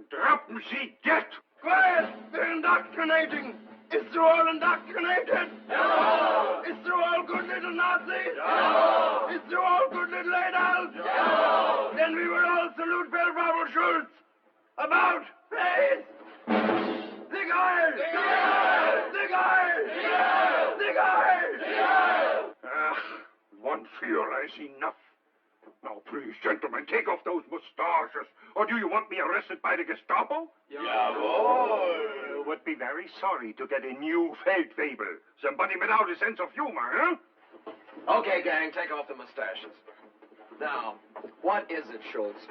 Droppen Sie Jet! Quiet! They're indoctrinating! Is through all indoctrinated? No! Is through all good little Nazis? No! Is through all good little Adolfs? No! Then we will all salute Feldwebel Schulz. About face! Sieg Heil! Sieg Heil! Sieg Heil! Sieg Heil! Sieg Heil! One Führer is enough. Now, please, gentlemen, take off those mustaches. Or do you want me arrested by the Gestapo? Jawohl! Would be very sorry to get a new Feldwebel. Somebody without a sense of humor, huh? Okay, gang, take off the mustaches. Now, what is it, Schultz?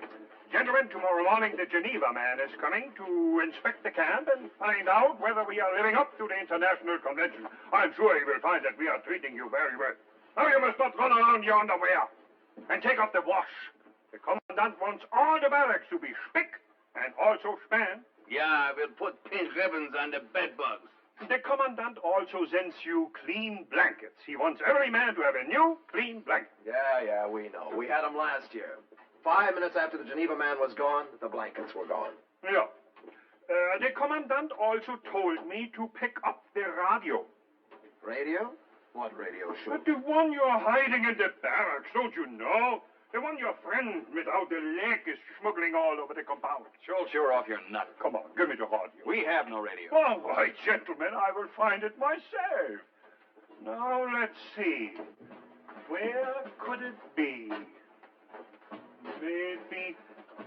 Gentlemen, tomorrow morning the Geneva man is coming to inspect the camp and find out whether we are living up to the international convention. I'm sure he will find that we are treating you very well. Now you must not run around your underwear. And take off the wash. The commandant wants all the barracks to be spick and also span. Yeah, we'll put pink ribbons on the bed bugs. The commandant also sends you clean blankets. He wants every man to have a new, clean blanket. Yeah, we know. We had them last year. 5 minutes after the Geneva man was gone, the blankets were gone. Yeah. The commandant also told me to pick up the radio. Radio? What radio show? But the one you're hiding in the barracks, don't you know? The one your friend without the leg is smuggling all over the compound. Schultz, you're off your nut. Come on, give me the radio. We have no radio. All right, gentlemen, I will find it myself. Now, let's see. Where could it be?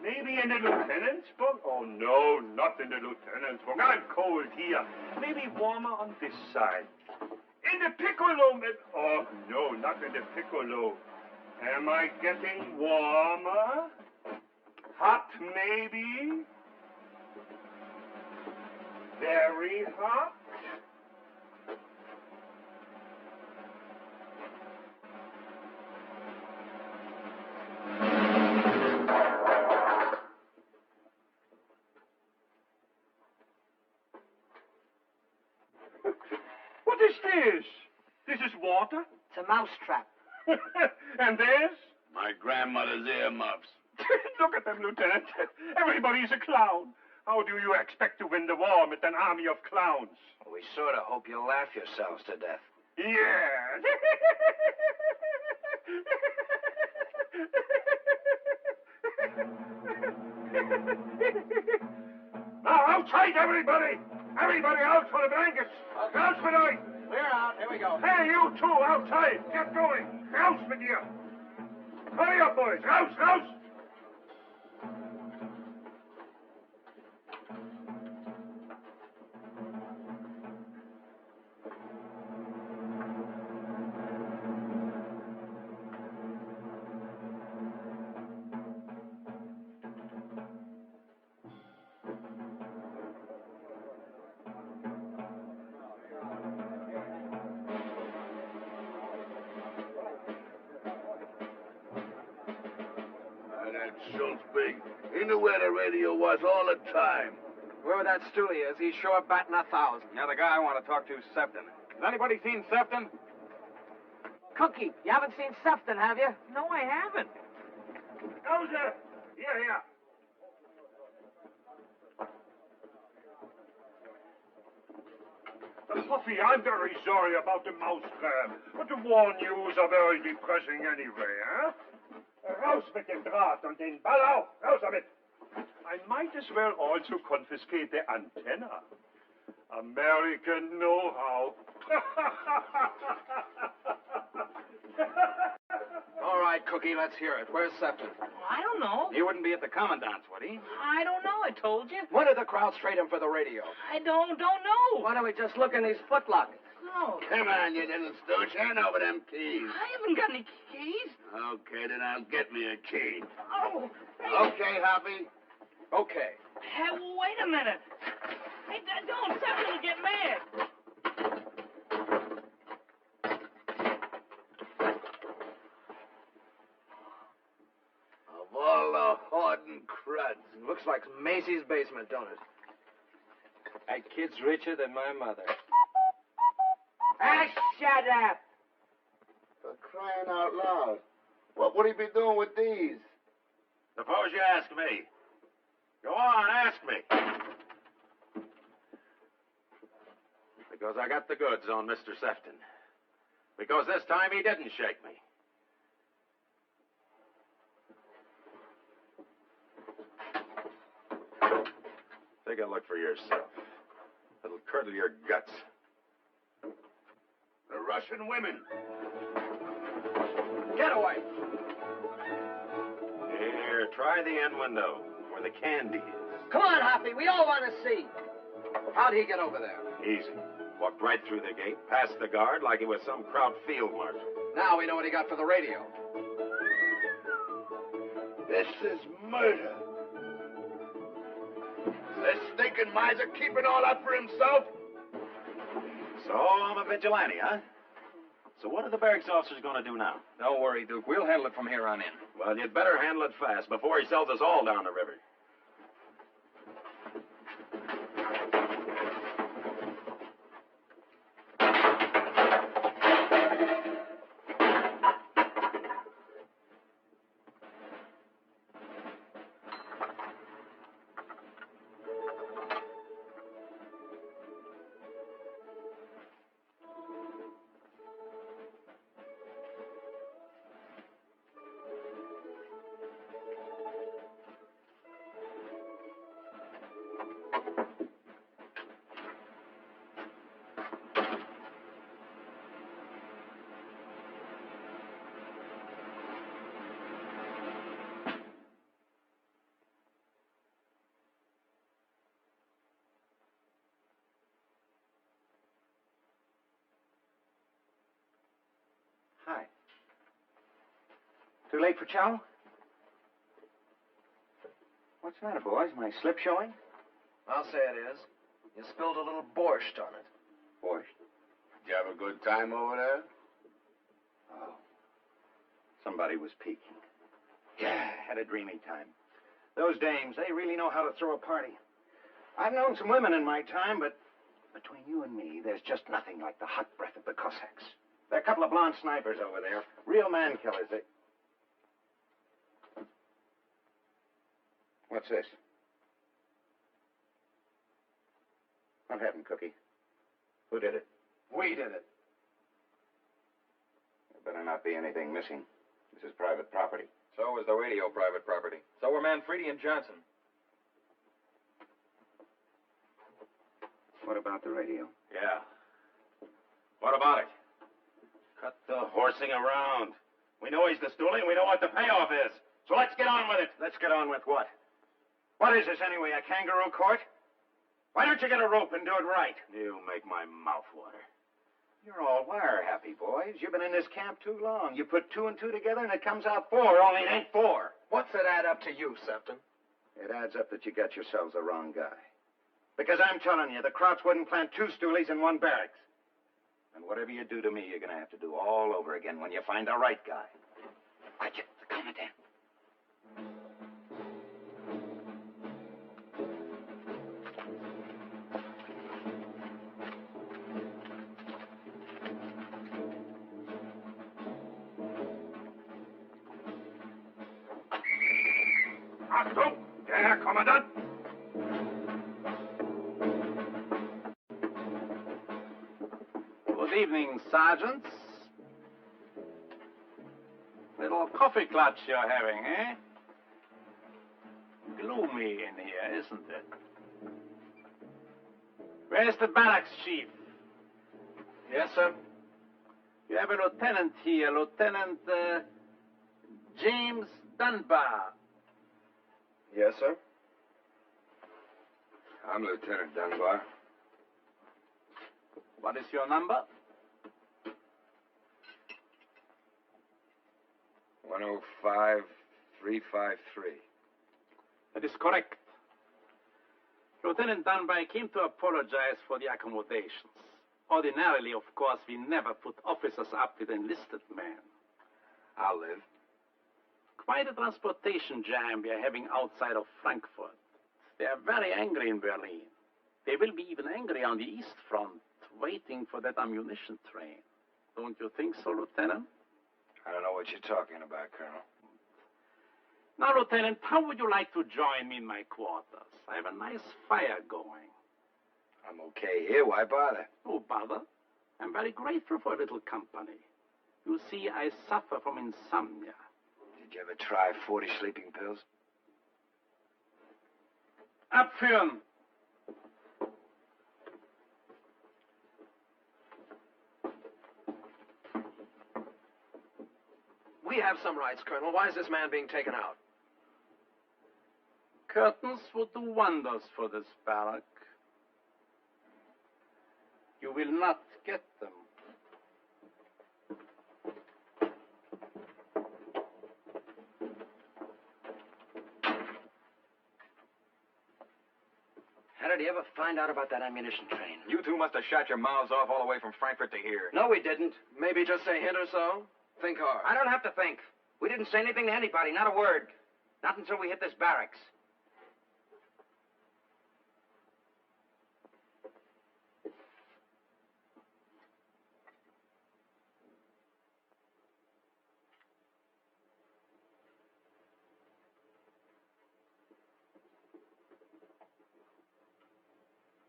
Maybe in the lieutenant's book? Oh, no, not in the lieutenant's book. I'm cold here. Maybe warmer on this side. In the piccolo. Oh, no, not in the piccolo. Am I getting warmer? Hot, maybe? Very hot? What is this? This is water? It's a mouse trap. And this? My grandmother's earmuffs. Look at them, Lieutenant. Everybody's a clown. How do you expect to win the war with an army of clowns? We sort of hope you'll laugh yourselves to death. Yes. Now, outside, everybody! Everybody out for the blankets! Rouse with you! Clear out. Here we go. Hey, you two, outside! Get going! Rouse with you! Hurry up, boys! Rouse, rouse! That Schultz big. He knew where the radio was all the time. Whoever that stoolie is, he's sure batting 1,000. Now, the guy I want to talk to is Sefton. Has anybody seen Sefton? Cookie, you haven't seen Sefton, have you? No, I haven't. Elsa! Here. Puffy, I'm very sorry about the mouse trap, but the war news are very depressing anyway, huh? Raus mit dem Draht und den Ball auch. Raus damit. I might as well also confiscate the antenna. American know-how. All right, Cookie, let's hear it. Where's Sefton? I don't know. He wouldn't be at the commandant's, would he? I don't know. I told you. When did the crowd trade him for the radio? I don't know. Why don't we just look in these footlockers? No. Come on, you little stooge. Hand over them keys. I haven't got any keys. Okay, then I'll get me a key. Oh. Okay, Hoppy. Okay. Hey, wait a minute. Hey, don't. Sefton will get mad. Of all the hoarding cruds. Looks like Macy's basement, don't it? That kid's richer than my mother. Ah, shut up. For crying out loud. What would he be doing with these? Suppose you ask me. Go on, ask me. Because I got the goods on Mr. Sefton. Because this time he didn't shake me. Take a look for yourself. It'll curdle your guts. The Russian women. Get away. Here, try the end window where the candy is. Come on, Hoppy. We all want to see. How'd he get over there? Easy. Walked right through the gate, past the guard like he was some Kraut field marshal. Now we know what he got for the radio. This is murder. This stinking miser keeping all up for himself? So I'm a vigilante, huh? So what are the barracks officers going to do now? Don't worry, Duke. We'll handle it from here on in. Well, you'd better handle it fast before he sells us all down the river. Hi. Too late for chow? What's the matter, boys? My slip showing? I'll say it is. You spilled a little borscht on it. Borscht? Did you have a good time over there? Oh. Somebody was peeking. Yeah, had a dreamy time. Those dames, they really know how to throw a party. I've known some women in my time, but between you and me, there's just nothing like the hot breath of the Cossacks. There are a couple of blonde snipers over there. Real man killers. What's this? What happened, Cookie? Who did it? We did it. There better not be anything missing. This is private property. So was the radio private property. So were Manfredi and Johnson. What about the radio? Yeah. What about it? Cut the horsing around. We know he's the stoolie, and we know what the payoff is. So let's get on with it. Let's get on with what? What is this, anyway, a kangaroo court? Why don't you get a rope and do it right? You make my mouth water. You're all wire-happy, boys. You've been in this camp too long. You put 2 and 2 together, and it comes out 4, only it ain't 4. What's it add up to you, Sefton? It adds up that you got yourselves the wrong guy. Because I'm telling you, the Krauts wouldn't plant 2 stoolies in one barracks. And whatever you do to me, you're going to have to do all over again when you find the right guy. Watch it, the Commandant. Achtung, der Herr Kommandant. Good evening, sergeants. Little coffee clutch you're having, eh? Gloomy in here, isn't it? Where's the barracks chief? Yes, sir. You have a lieutenant here, Lieutenant James Dunbar. Yes, sir. I'm Lieutenant Dunbar. What is your number? 105353. That is correct. Lieutenant Dunbar came to apologize for the accommodations. Ordinarily, of course, we never put officers up with enlisted men. I'll live. Quite a transportation jam we are having outside of Frankfurt. They are very angry in Berlin. They will be even angry on the East Front, waiting for that ammunition train. Don't you think so, Lieutenant? I don't know what you're talking about, Colonel. Now, Lieutenant, how would you like to join me in my quarters? I have a nice fire going. I'm okay here. Why bother? Oh, bother. I'm very grateful for a little company. You see, I suffer from insomnia. Did you ever try 40 sleeping pills? Abführen! We have some rights, Colonel. Why is this man being taken out? Curtains would do wonders for this barrack. You will not get them. How did he ever find out about that ammunition train? You two must have shot your mouths off all the way from Frankfurt to here. No, we didn't. Maybe just say a hint or so? Think hard. I don't have to think. We didn't say anything to anybody, not a word. Not until we hit this barracks.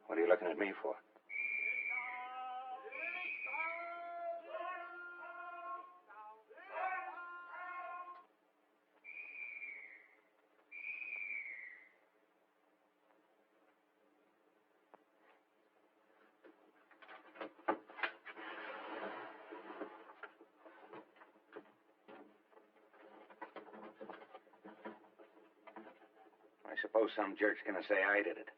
What are you looking at me for? I suppose some jerk's gonna say I did it.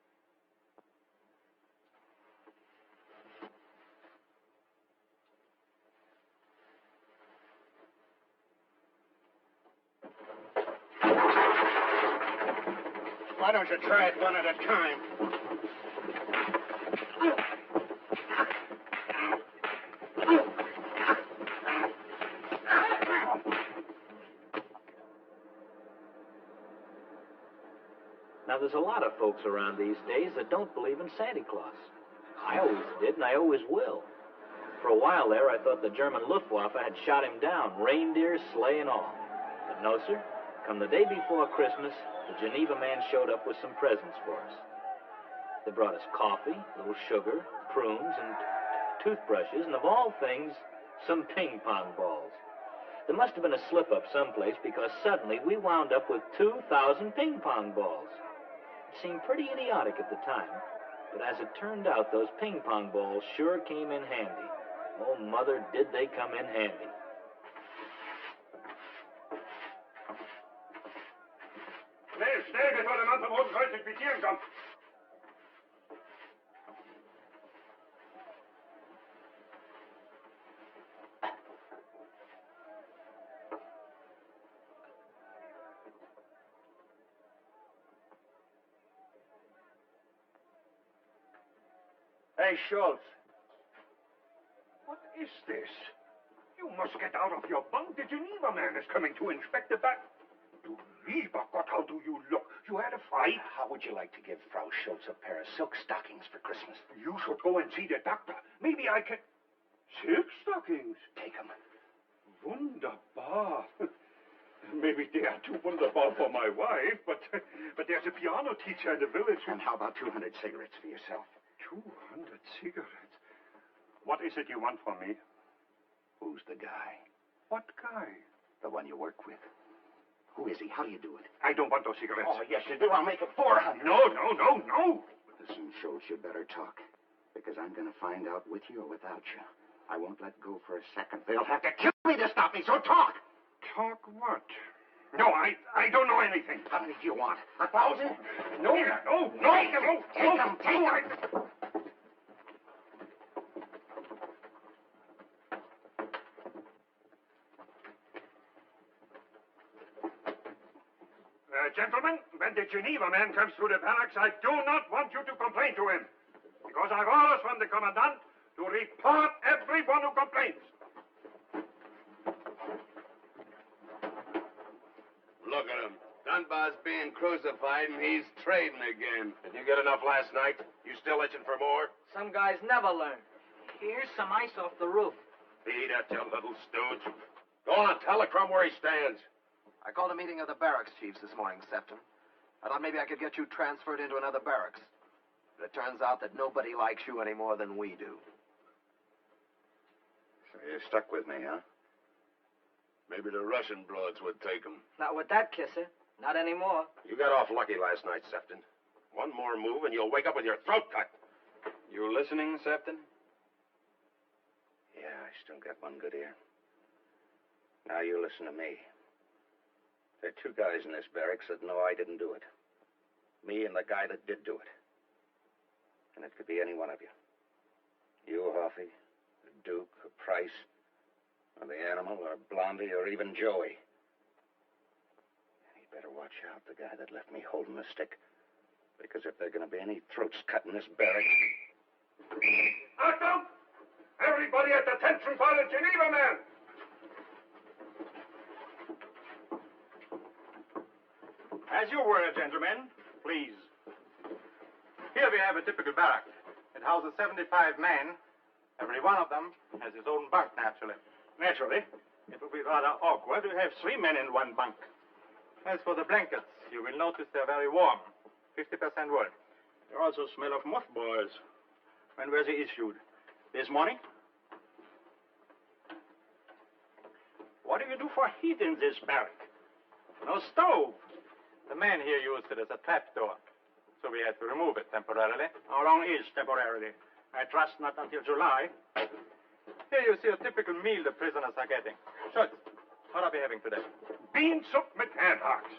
Why don't you try it one at a time? Now, there's a lot of folks around these days that don't believe in Santa Claus. I always did, and I always will. For a while there, I thought the German Luftwaffe had shot him down, reindeer, sleigh, and all. But no, sir. Come the day before Christmas, the Geneva man showed up with some presents for us. They brought us coffee, a little sugar, prunes, and toothbrushes, and of all things, some ping pong balls. There must have been a slip-up someplace, because suddenly we wound up with 2,000 ping pong balls. It seemed pretty idiotic at the time, but as it turned out, those ping pong balls sure came in handy. Oh, Mother, did they come in handy. Schnell, bevor der Mann vom Roten Kreuz in Quittieren kommt. Hey, Schultz. What is this? You must get out of your bunk. The Geneva man is coming to inspect the back. Du lieber Gott, how do you look? You had a fight? How would you like to give Frau Schultz a pair of silk stockings for Christmas? You should go and see the doctor. Maybe I can... Silk stockings? Take them. Wunderbar. Maybe they are too wunderbar for my wife, but there's a piano teacher in the village. And how about 200 cigarettes for yourself? 200 cigarettes? What is it you want from me? Who's the guy? What guy? The one you work with. Who is he? How do you do it? I don't want those cigarettes. Oh, yes, you do. I'll make it 400. No. Listen, Schultz, you better talk. Because I'm going to find out with you or without you. I won't let go for a second. They'll have to kill me to stop me, so talk! Talk what? No, I don't know anything. How many do you want? 1,000? No. Take them. Gentlemen, when the Geneva man comes through the barracks, I do not want you to complain to him. Because I've orders from the commandant to report everyone who complains. Look at him. Dunbar's being crucified, and he's trading again. Did you get enough last night? You still itching for more? Some guys never learn. Here's some ice off the roof. Beat it, you little stooge. Go on, tell the crumb where he stands. I called a meeting of the barracks chiefs this morning, Septon. I thought maybe I could get you transferred into another barracks. But it turns out that nobody likes you any more than we do. So you're stuck with me, huh? Maybe the Russian broads would take him. Not with that kisser. Not anymore. You got off lucky last night, Septon. One more move and you'll wake up with your throat cut. You listening, Septon? Yeah, I still got one good ear. Now you listen to me. There are two guys in this barracks that know I didn't do it. Me and the guy that did do it. And it could be any one of you. You, Hoffy, or Duke, or Price, or the Animal, or Blondie, or even Joey. And you'd better watch out, the guy that left me holding the stick Because if there are going to be any throats cut in this barracks... Achtung! Everybody at attention for the Geneva man! As you were, gentlemen, please. Here we have a typical barrack. It houses 75 men. Every one of them has his own bunk, naturally. Naturally. It would be rather awkward to have 3 men in one bunk. As for the blankets, you will notice they're very warm. 50% wool. You also smell of mothballs. When were they issued? This morning? What do you do for heat in this barrack? No stove. The men here used it as a trapdoor, so we had to remove it temporarily. How long is temporarily? I trust not until July. Here you see a typical meal the prisoners are getting. Schultz, what are we having today? Bean soup with hand hocks.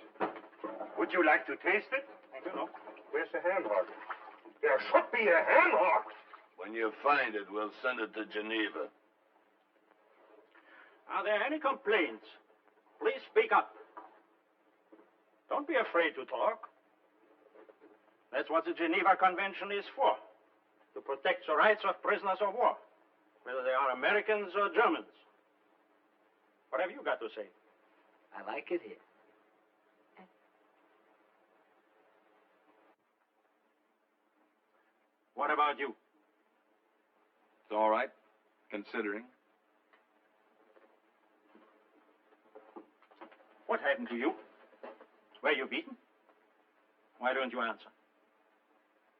Would you like to taste it? I don't know. Where's the hand hock? There should be a hand hock. When you find it, we'll send it to Geneva. Are there any complaints? Please speak up. Don't be afraid to talk. That's what the Geneva Convention is for. To protect the rights of prisoners of war, whether they are Americans or Germans. What have you got to say? I like it here. What about you? It's all right, considering. What happened to you? Were you beaten? Why don't you answer?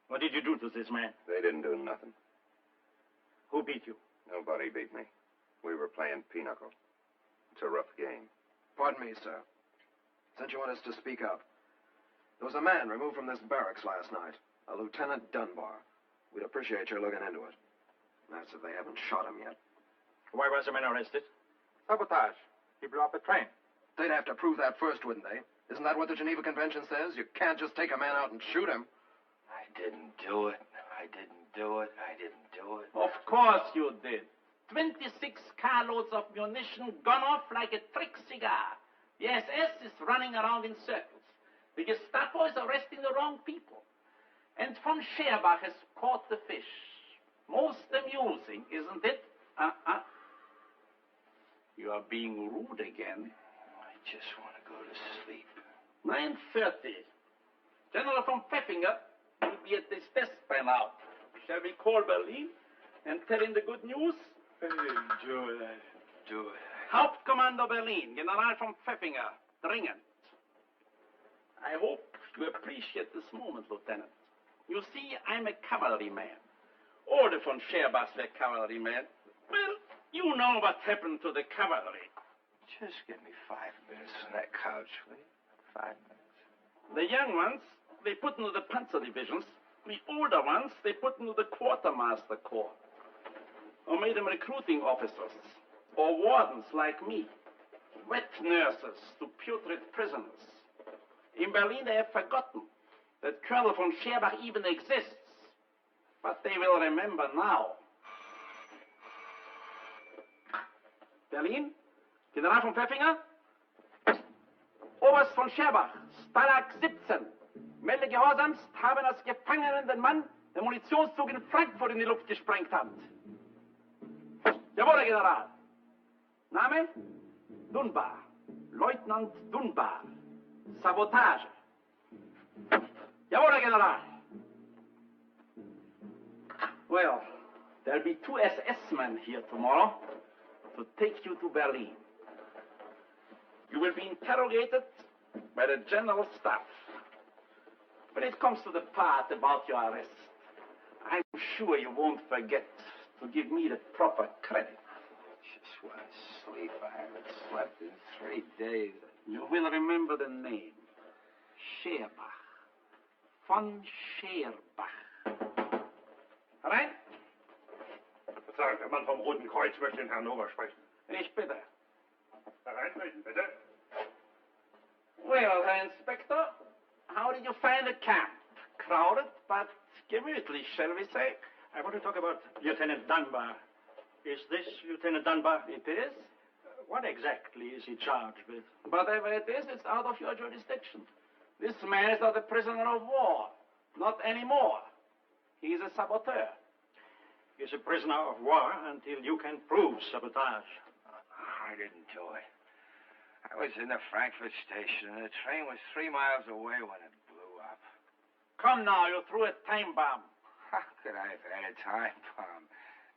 What did you do to this man? They didn't do nothing. Who beat you? Nobody beat me. We were playing pinochle. It's a rough game. Pardon me, sir. Since you want us to speak up, there was a man removed from this barracks last night, a Lieutenant Dunbar. We'd appreciate your looking into it. That's if they haven't shot him yet. Why was the man arrested? Sabotage. He blew up a train. They'd have to prove that first, wouldn't they? Isn't that what the Geneva Convention says? You can't just take a man out and shoot him. I didn't do it. I didn't do it. I didn't do it. Of course you did. 26 carloads of munition gone off like a trick cigar. The SS is running around in circles. The Gestapo is arresting the wrong people. And von Scherbach has caught the fish. Most amusing, isn't it? You are being rude again. I just want to go to sleep. 9:30. General von Pfeffinger will be at his desk by now. Shall we call Berlin and tell him the good news? Do it. Do it. Hauptkommando Berlin, General von Pfeffinger, dringend. I hope you appreciate this moment, Lieutenant. You see, I'm a cavalryman. All the von Scherbachs were cavalrymen. Well, you know what happened to the cavalry. Just give me 5 minutes on that couch, will you? 5 minutes. The young ones, they put into the panzer divisions. The older ones, they put into the quartermaster corps. Or made them recruiting officers. Or wardens like me. Wet nurses to putrid prisoners. In Berlin, they have forgotten that Colonel von Scherbach even exists. But they will remember now. Berlin, General von Pfeffinger, Oberst von Scherbach, Stalag 17. Melde gehorsamst, haben als Gefangenen den Mann, der Munitionszug in Frankfurt in die Luft gesprengt hat. Jawohl, Herr General. Name? Dunbar. Leutnant Dunbar. Sabotage. Jawohl, Herr General. Well, there'll be 2 SS men here tomorrow to take you to Berlin. You will be interrogated by the General Staff. When it comes to the part about your arrest, I'm sure you won't forget to give me the proper credit. I just want to sleep. I haven't slept in 3 days. You will remember the name. Scherbach. Von Scherbach. Rein? Verzeihung, der Mann vom Roten Kreuz möchte den Herrn Ober sprechen. Ich bitte. Hereintreten, bitte. Well, Herr Inspector, how did you find the camp? Crowded, but gemütlich, shall we say? I want to talk about Lieutenant Dunbar. Is this Lieutenant Dunbar? It is. What exactly is he charged with? Whatever it is, it's out of your jurisdiction. This man is not a prisoner of war. Not anymore. He is a saboteur. He's a prisoner of war until you can prove sabotage. I didn't do it. I was in the Frankfurt station, and the train was 3 miles away when it blew up. Come now, you threw a time bomb. How could I have had a time bomb?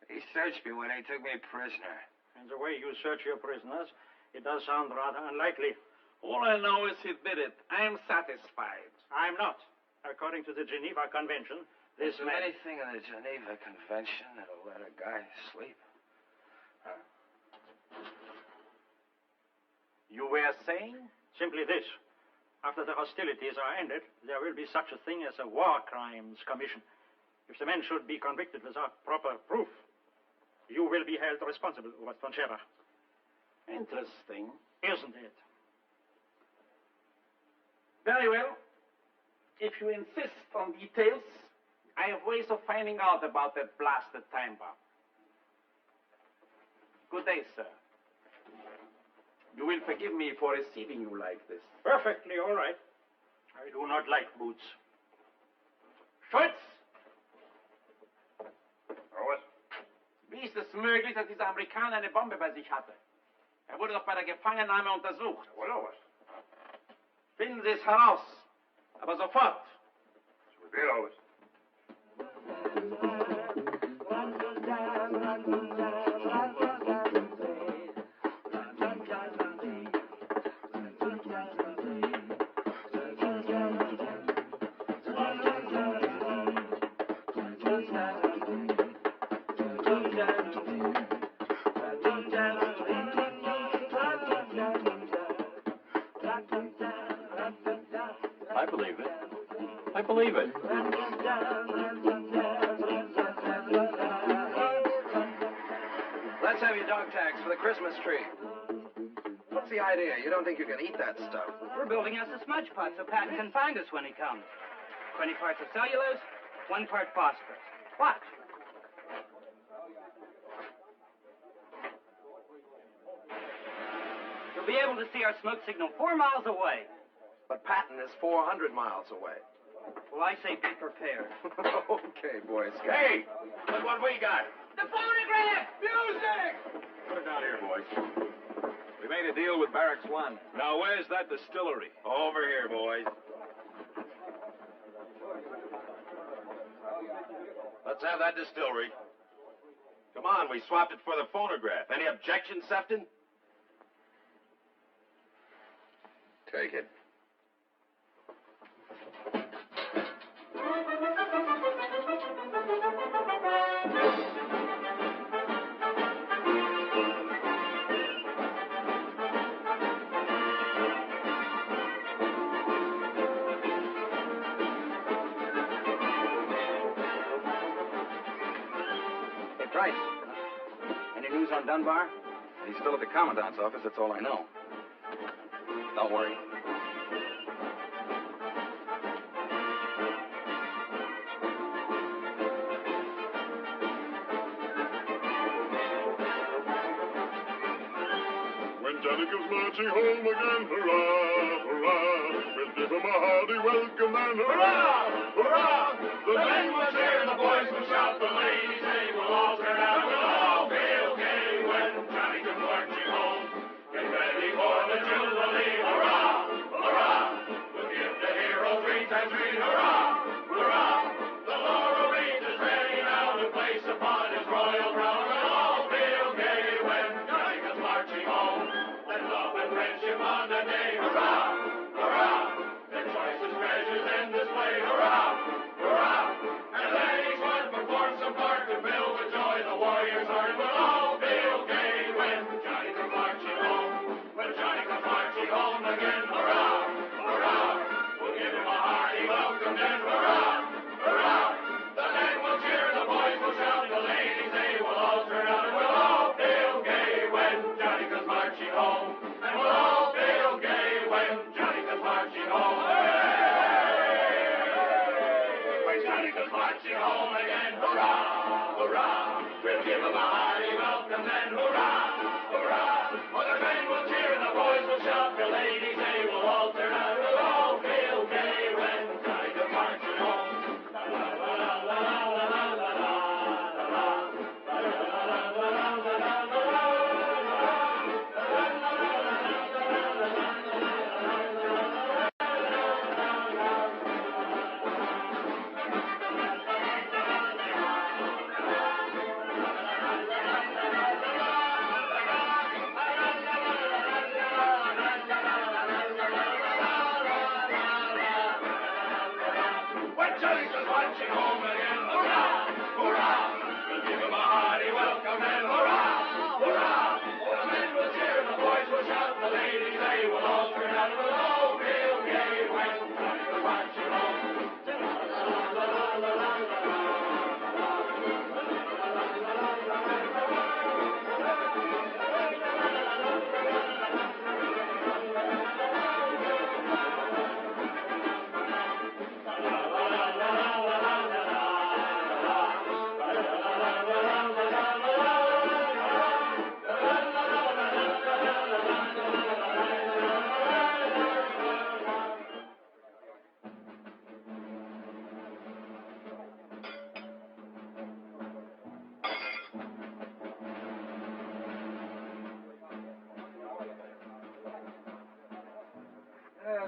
They searched me when they took me prisoner. And the way you search your prisoners, it does sound rather unlikely. All I know is he did it. I am satisfied. I'm not. According to the Geneva Convention, There's this man... anything in the Geneva Convention that'll let a guy sleep. Huh? You were saying? Simply this. After the hostilities are ended, there will be such a thing as a War Crimes Commission. If the men should be convicted without proper proof, you will be held responsible, Oberst von Scherer. Interesting. Isn't it? Very well. If you insist on details, I have ways of finding out about that blasted time bomb. Good day, sir. You will forgive me for receiving you like this. Perfectly all right. I do not like boots. Schultz! Was? Wie ist es möglich, dass dieser Amerikaner eine Bombe bei sich hatte? Er wurde doch bei der Gefangennahme untersucht. Was? Finden Sie es heraus. Aber sofort. Always. I believe it. I believe it. Let's have your dog tags for the Christmas tree. What's the idea? You don't think you can eat that stuff? We're building us a smudge pot so Patton can find us when he comes. 20 parts of cellulose, 1 part phosphorus. Watch. You'll be able to see our smoke signal 4 miles away. But Patton is 400 miles away. Well, I say be prepared. Okay, boys. Hey, look what we got. The phonograph! Music! Put it down here, boys. We made a deal with Barracks 1. Now, where's that distillery? Over here, boys. Let's have that distillery. Come on, we swapped it for the phonograph. Any objections, Sefton? Take it. Hey, Price. Any news on Dunbar? He's still at the commandant's office, that's all I know. Don't worry. When Johnny comes marching home again, hurrah, hurrah, we'll give him a hearty welcome then, hurrah, hurrah. The men will cheer, the boys will shout, the ladies they will all turn out, we'll all feel gay when Johnny comes marching home. Get ready for the jubilee, hurrah, hurrah. We'll give the hero 3 times 3, hurrah, hurrah. The laurel wreath is ready now to place upon his royal crown, we'll all feel gay when Johnny comes marching home. Let love and friendship on the day, hurrah, hurrah. Their choicest treasures in display, hurrah, hurrah. And let each one perform some part to fill with joy the warrior's heart. We'll all feel gay when Johnny comes marching home. When Johnny comes marching home again, hurrah, hurrah. We'll give him a hearty welcome then, hurrah, hurrah. The men will cheer, the boys will shout, the ladies they will all turn out, and we'll all feel gay when Johnny comes marching home. And we'll all feel gay when Johnny comes marching home. When Johnny comes marching home again, hurrah, hurrah. We'll give him a hearty welcome then, hurrah, hurrah. Oh, the men will cheer, the boys will shout, the ladies they will all turn out, we'll all feel gay when Johnny comes marching home. marching home again. Hurrah! Hurrah! We'll give them a hearty welcome and hurrah! Hurrah! The men will cheer, the boys will shout, the ladies, they will all turn out. We'll all feel gay when we're marching home.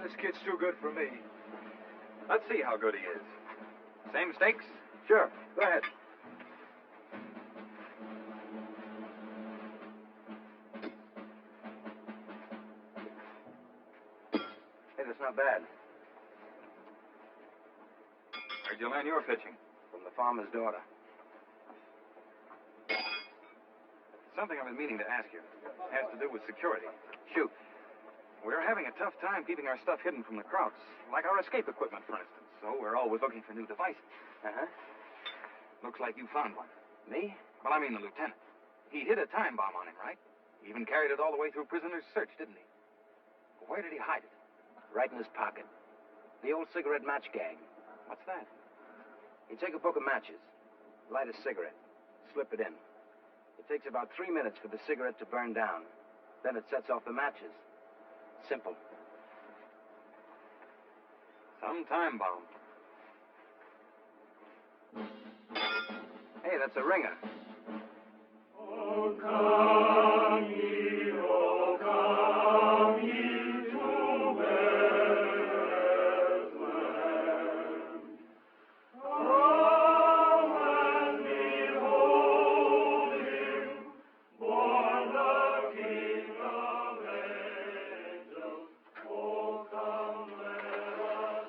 This kid's too good for me. Let's see how good he is. Same stakes? Sure. Go ahead. Hey, that's not bad. Where'd you learn your pitching? From the farmer's daughter. Something I've been meaning to ask you. It has to do with security. Shoot. We're having a tough time keeping our stuff hidden from the crowds, like our escape equipment, for instance. So we're always looking for new devices. Uh-huh. Looks like you found one. Me? Well, I mean the lieutenant. He hid a time bomb on him, right? He even carried it all the way through prisoner's search, didn't he? Where did he hide it? Right in his pocket. The old cigarette match gag. What's that? You take a book of matches, light a cigarette, slip it in. It takes about 3 minutes for the cigarette to burn down. Then it sets off the matches. Simple. Some time bomb. Hey, that's a ringer. Oh, come ye, oh, come ye to Bethlehem. Come and behold him, born the King of angels. Oh, come, let us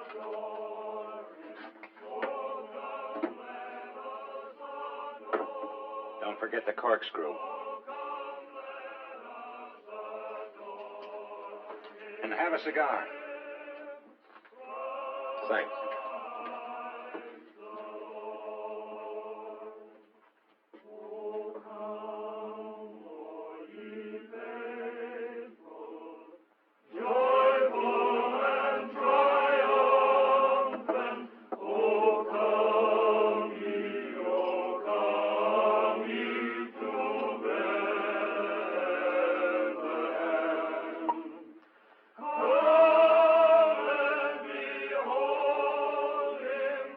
adore him. Oh, come, let us adore. Don't forget the corkscrew. And have a cigar. Thanks. Joyful and triumphant, oh come ye to Bethlehem. Come and behold him,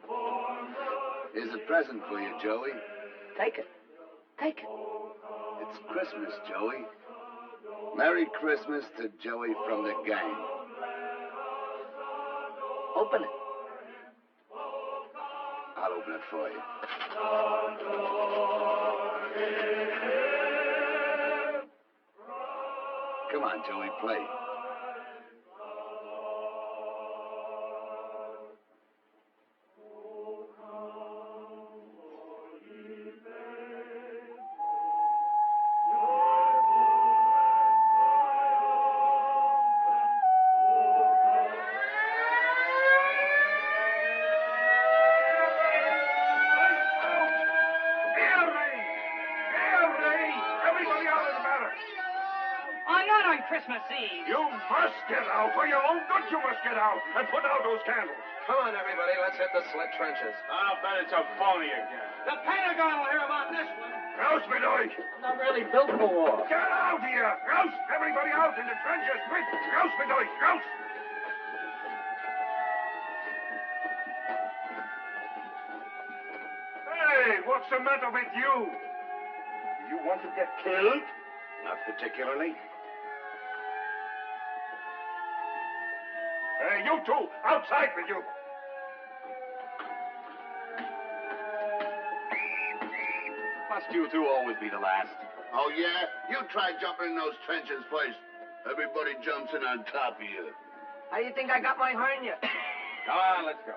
born the Here's a present for you, Joey. Take it. Take it. It's Christmas, Joey. Merry Christmas to Joey from the gang. Open it. I'll open it for you. Come on, Joey, play. Everybody out of the matter. Not on Christmas Eve. You must get out. For your own good, you must get out and put out those candles. Come on, everybody. Let's hit the slit trenches. I'll bet it's a phony again. The Pentagon will hear about this one. Rouse, me boy. Not really built for war. Get out here. Rouse. Everybody out in the trenches. Quick. Rouse, me boy. Rouse. Hey, what's the matter with you? Do you want to get killed? Not particularly. Hey, you two, outside with you. Must you two always be the last? Oh, yeah? You try jumping in those trenches first. Everybody jumps in on top of you. How do you think I got my hernia? Come on, let's go.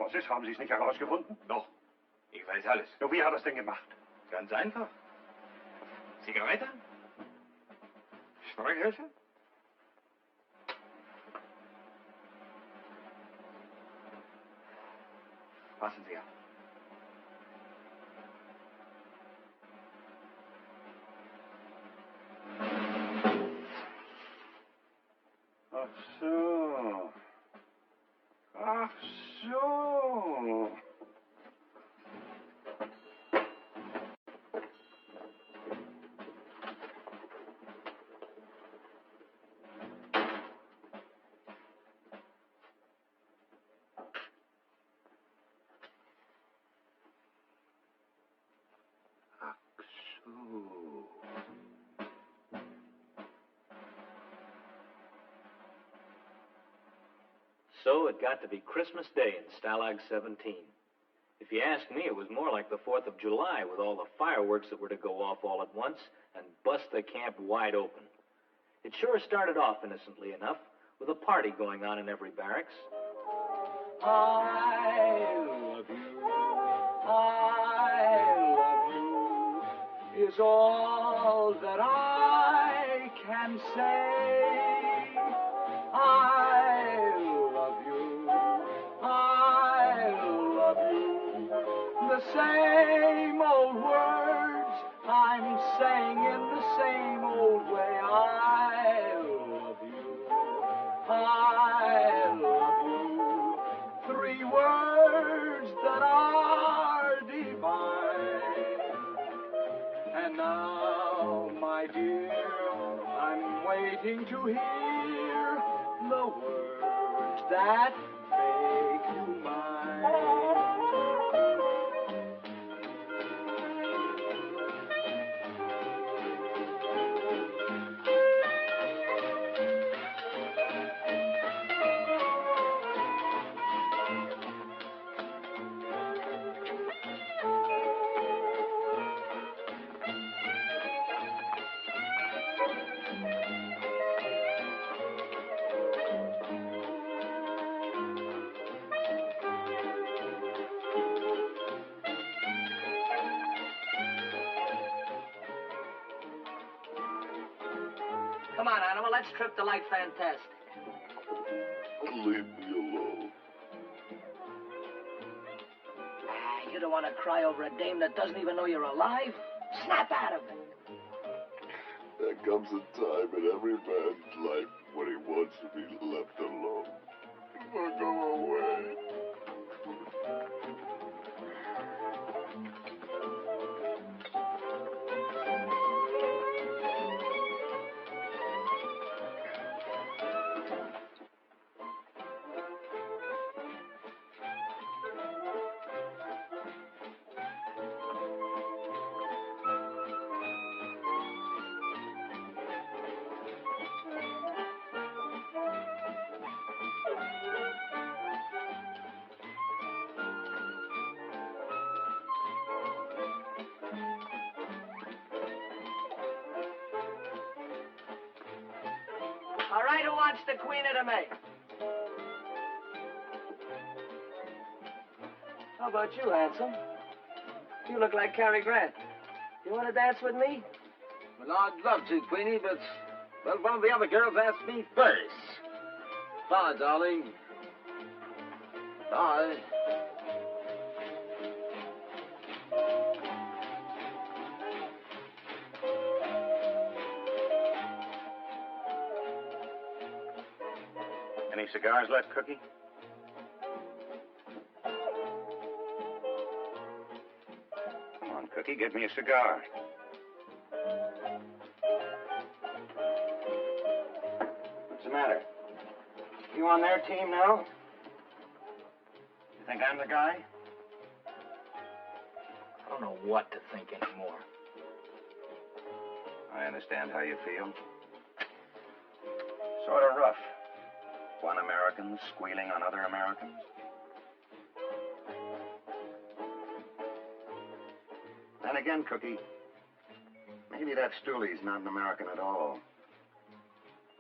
was ist? Haben Sie es nicht herausgefunden? Doch. Ich weiß alles. Ja, wie hat er es denn gemacht? Ganz einfach. Zigarette? Streichhölzer? Passen Sie auf. Ach so. Ach so. So it got to be Christmas Day in Stalag 17. If you ask me, it was more like the 4th of July with all the fireworks that were to go off all at once and bust the camp wide open. It sure started off innocently enough, with a party going on in every barracks. I love you, is all that I can say. I love you, the same old words I'm saying in the same old way. I love you, 3 words that are divine. And now, my dear, I'm waiting to hear the words that make you mine. Come on, Animal, let's trip the light fantastic. Leave me alone. You don't want to cry over a dame that doesn't even know you're alive? Snap out of it. There comes a time in every man's life when he wants to be left alone. So go away. All right, who wants the Queen of the May? How about you, handsome? You look like Cary Grant. You want to dance with me? Well, I'd love to, Queenie, but, well, one of the other girls asked me first. Bye, darling. Bye. Any cigars left, Cookie? Come on, Cookie, get me a cigar. What's the matter? You on their team now? You think I'm the guy? I don't know what to think anymore. I understand how you feel. Sort of rough. One American squealing on other Americans. Then again, Cookie, maybe that Stooley's not an American at all.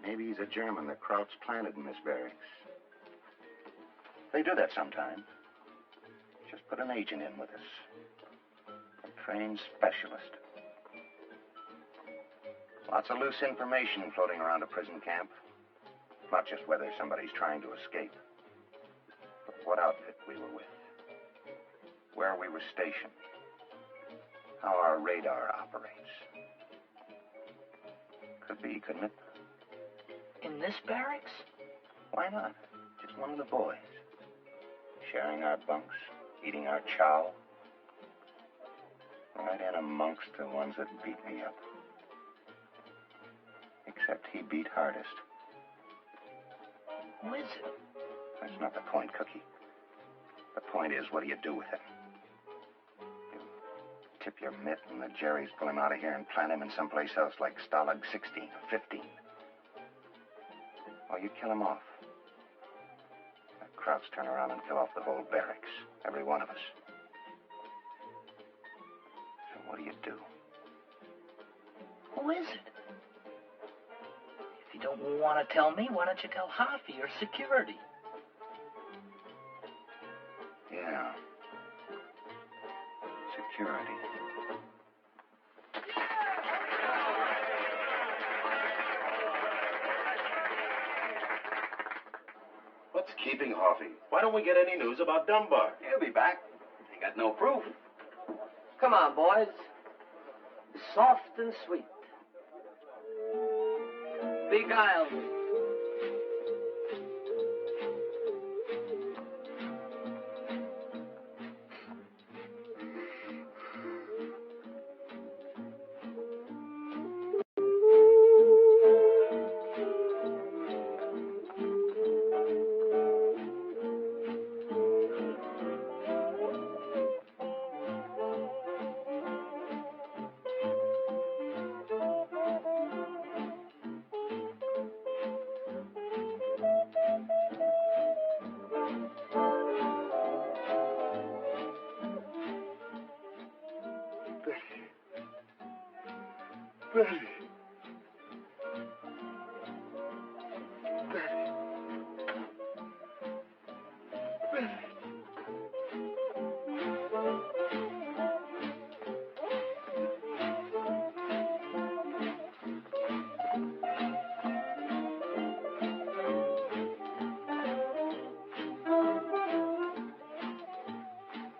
Maybe he's a German that Kraut's planted in this barracks. They do that sometimes. Just put an agent in with us. A trained specialist. Lots of loose information floating around a prison camp. Not just whether somebody's trying to escape, but what outfit we were with, where we were stationed, how our radar operates. Could be, couldn't it? In this barracks? Why not? Just one of the boys. Sharing our bunks, eating our chow. Right in amongst the ones that beat me up. Except he beat hardest. Who is it? That's not the point, Cookie. The point is, what do you do with him? You tip your mitt and the Jerrys pull him out of here and plant him in someplace else like Stalag 16 or 15. Or you kill him off. The Krauts turn around and kill off the whole barracks. Every one of us. So what do you do? Who is it? If you don't want to tell me, why don't you tell Harvey or security? Yeah. Security. What's keeping Harvey? Why don't we get any news about Dunbar? He'll be back. He got no proof. Come on, boys. Soft and sweet. Beguile me. Betty.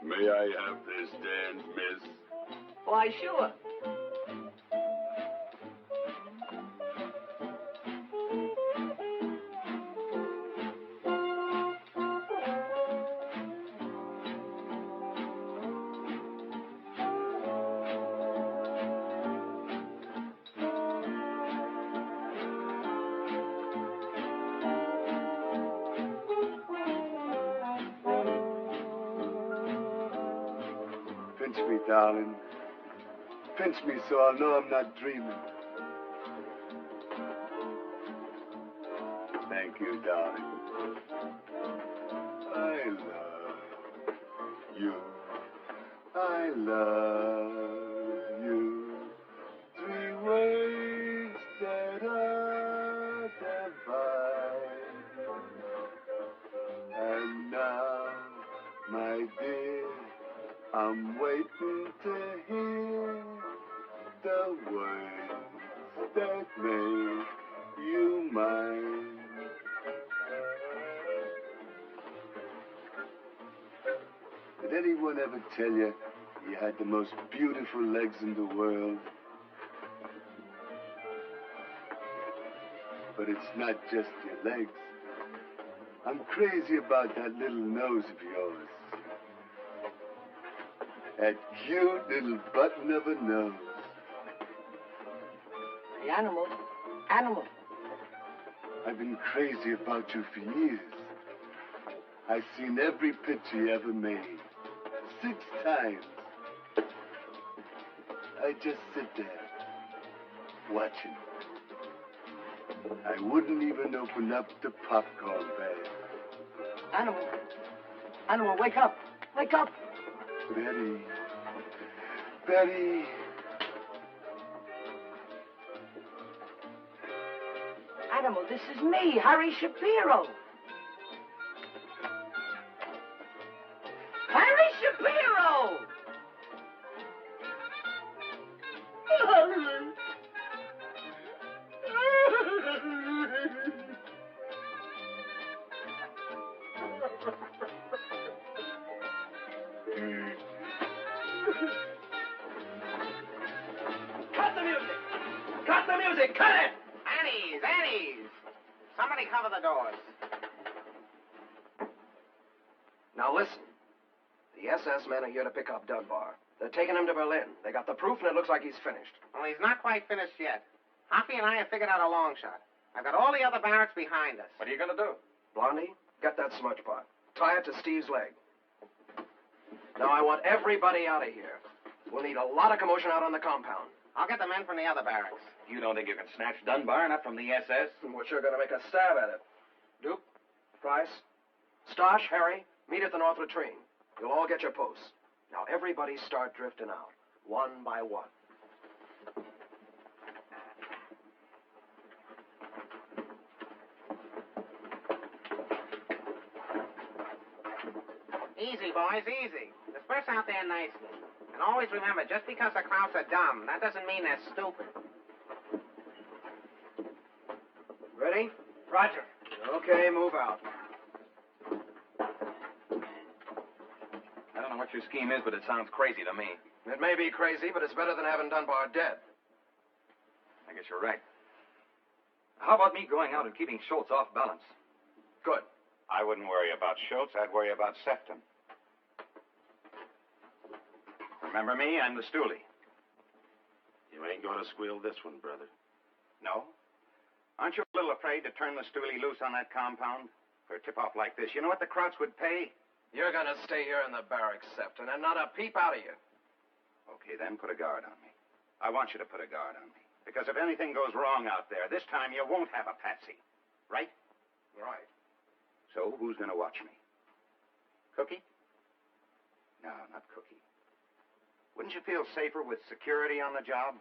May I have this stand, miss? Why, sure. Pinch me, darling. Pinch me so I'll know I'm not dreaming. Thank you, darling. I love you. I love you. 3 words that are divine. And now, my dear, I'm waiting to hear the words that make you mine. Did anyone ever tell you you had the most beautiful legs in the world? But it's not just your legs. I'm crazy about that little nose of yours. That cute little button of a nose. The animal. Animal. I've been crazy about you for years. I've seen every picture you ever made. 6 times. I just sit there, watching. I wouldn't even open up the popcorn bag. Animal. Animal, wake up. Wake up. Betty. Betty. Animal, this is me, Harry Shapiro. Harry Shapiro! Shapiro! Cut the music! Cut the music! Cut it! Annie's, Annie's. Somebody cover the doors. Now listen. The SS men are here to pick up Dunbar. They're taking him to Berlin. They got the proof, and it looks like he's finished. Well, he's not quite finished yet. Hoppy and I have figured out a long shot. I've got all the other barracks behind us. What are you going to do? Blondie, get that smudge pot. Tie it to Steve's leg. Now, I want everybody out of here. We'll need a lot of commotion out on the compound. I'll get the men from the other barracks. You don't think you can snatch Dunbar, not from the SS? We're sure going to make a stab at it. Duke, Price, Stosh, Harry, meet at the north latrine. You'll all get your posts. Now, everybody start drifting out, one by one. Easy, boys, easy. Disperse out there nicely. And always remember, just because the Krauts are dumb, that doesn't mean they're stupid. Ready? Roger. Okay, move out. I don't know what your scheme is, but it sounds crazy to me. It may be crazy, but it's better than having Dunbar dead. I guess you're right. How about me going out and keeping Schultz off balance? Good. I wouldn't worry about Schultz. I'd worry about Sefton. Remember me? I'm the stoolie. You ain't gonna squeal this one, brother. No? Aren't you a little afraid to turn the stoolie loose on that compound? For a tip-off like this, you know what the Krauts would pay? You're going to stay here in the barracks, Sefton, and not a peep out of you. Okay, then put a guard on me. I want you to put a guard on me. Because if anything goes wrong out there, this time you won't have a patsy. Right? Right. So who's going to watch me? Cookie? No, not Cookie. Wouldn't you feel safer with security on the job?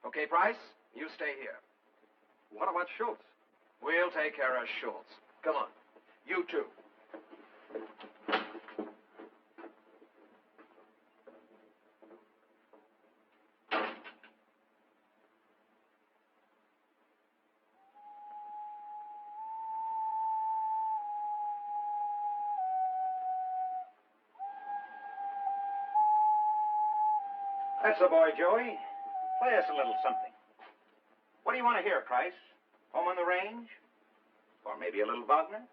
Okay, Price, you stay here. What about Schultz? We'll take care of Schultz. Come on. You too. That's the boy, Joey. Play us a little something. What do you want to hear, Price? Home on the Range? Or maybe a little Wagner?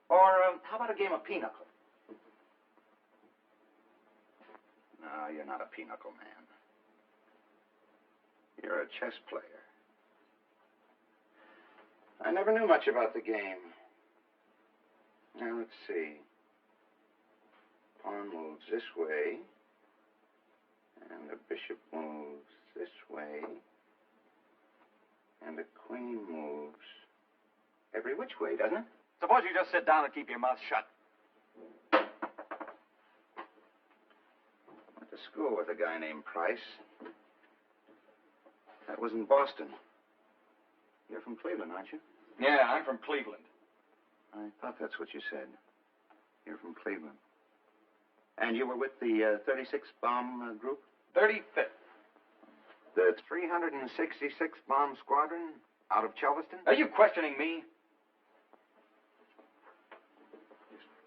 Or how about a game of pinochle? No, you're not a pinochle man. You're a chess player. I never knew much about the game. Now, let's see. Pawn moves this way. And the bishop moves this way. And the queen moves every which way, doesn't it? Suppose you just sit down and keep your mouth shut. Went to school with a guy named Price. That was in Boston. You're from Cleveland, aren't you? Yeah, I'm from Cleveland. I thought that's what you said. You're from Cleveland. And you were with the 36th Bomb Group? 35th. The 366th Bomb Squadron out of Chelveston? Are you questioning me?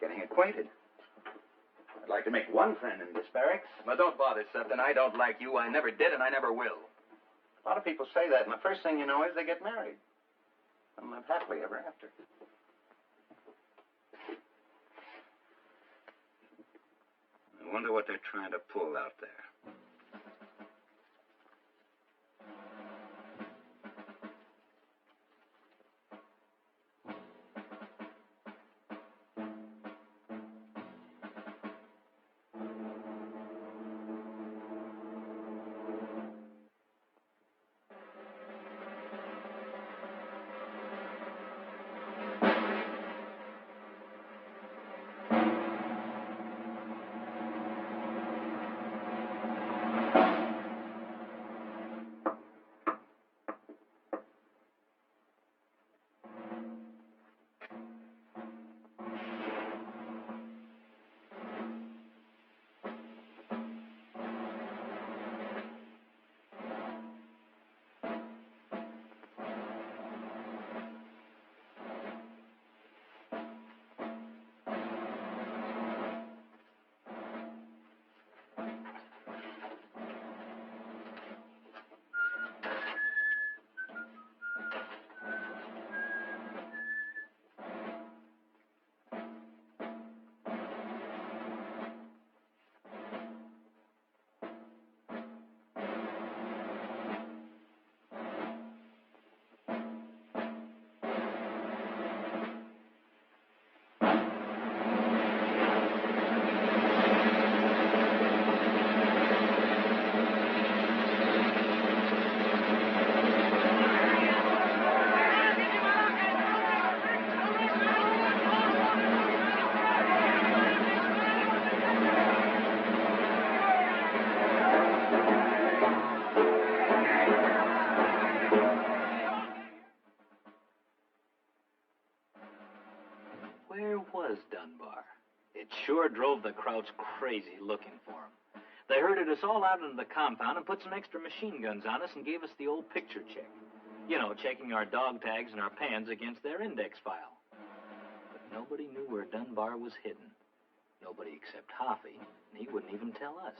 Getting acquainted. I'd like to make one friend in this barracks. Now, don't bother, Sefton. I don't like you. I never did, and I never will. A lot of people say that, and the first thing you know is they get married. And live happily ever after. I wonder what they're trying to pull out there. where was Dunbar? It sure drove the Krauts crazy looking for him. They herded us all out into the compound and put some extra machine guns on us and gave us the old picture check. You know, checking our dog tags and our pans against their index file. But nobody knew where Dunbar was hidden. Nobody except Hoffy, and he wouldn't even tell us.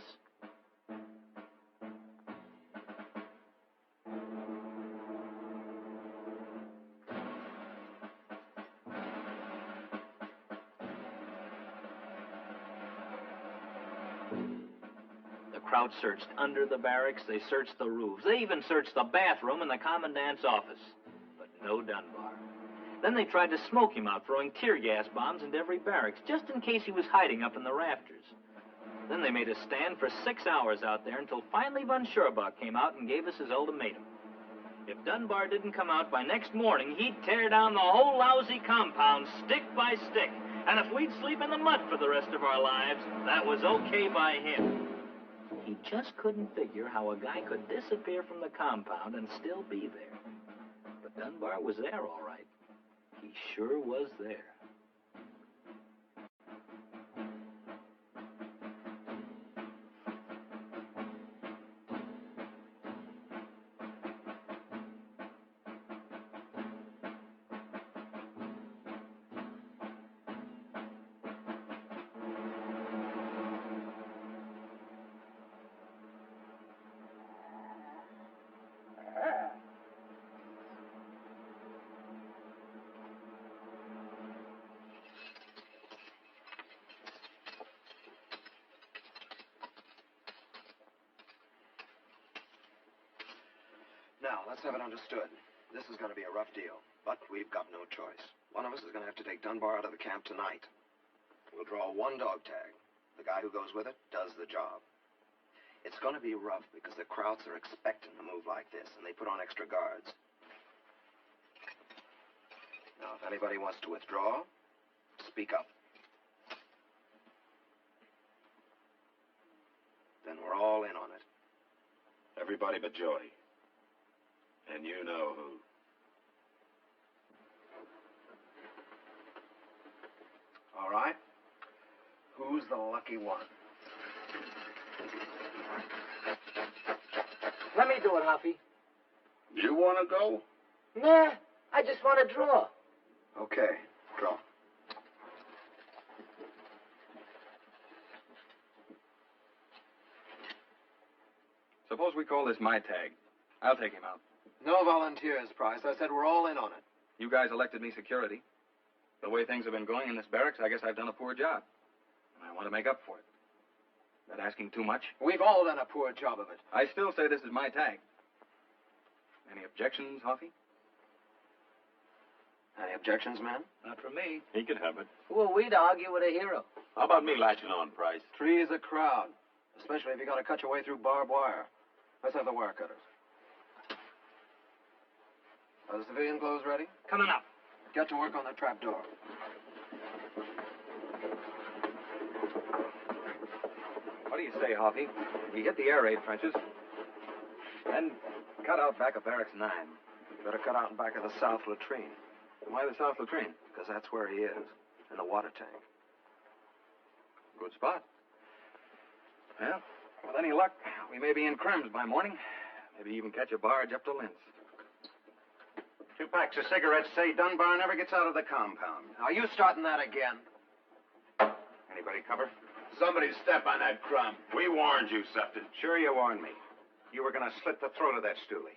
The Krauts searched under the barracks, they searched the roofs, they even searched the bathroom and the commandant's office. But no Dunbar. Then they tried to smoke him out, throwing tear gas bombs into every barracks, just in case he was hiding up in the rafters. Then they made us stand for 6 hours out there until finally von Schurbuck came out and gave us his ultimatum. If Dunbar didn't come out by next morning, he'd tear down the whole lousy compound, stick by stick. And if we'd sleep in the mud for the rest of our lives, that was okay by him. He just couldn't figure how a guy could disappear from the compound and still be there. But Dunbar was there, all right. He sure was there. Now, let's have it understood. This is going to be a rough deal, but we've got no choice. One of us is going to have to take Dunbar out of the camp tonight. We'll draw one dog tag. The guy who goes with it does the job. It's going to be rough because the Krauts are expecting a move like this, and they put on extra guards. Now, if anybody wants to withdraw, speak up. Then we're all in on it. Everybody but Joey. And you know who. All right. Who's the lucky one? Let me do it, Hoffy. You want to go? Nah, I just want to draw. Okay, draw. Suppose we call this my tag. I'll take him out. No volunteers, Price. I said we're all in on it. You guys elected me security. The way things have been going in this barracks, I guess I've done a poor job. I want to make up for it. That asking too much? We've all done a poor job of it. I still say this is my tag. Any objections, Hoffy? Any objections, man? Not from me. He could have it. Who are we to argue with a hero? How about me latching on, Price? Three's a crowd, especially if you got to cut your way through barbed wire. Let's have the wire cutters. Are the civilian clothes ready? Coming up. Get to work on the trap door. What do you say, Hoffy? We hit the air raid trenches, then cut out back of Barracks 9. Better cut out in back of the south latrine. Why the south latrine? Because that's where he is, in the water tank. Good spot. Well, with any luck, we may be in Krems by morning. Maybe even catch a barge up to Linz. 2 packs of cigarettes say Dunbar never gets out of the compound. Are you starting that again? Anybody cover? Somebody step on that crumb. We warned you, Sefton. Sure you warned me. You were going to slit the throat of that stoolie.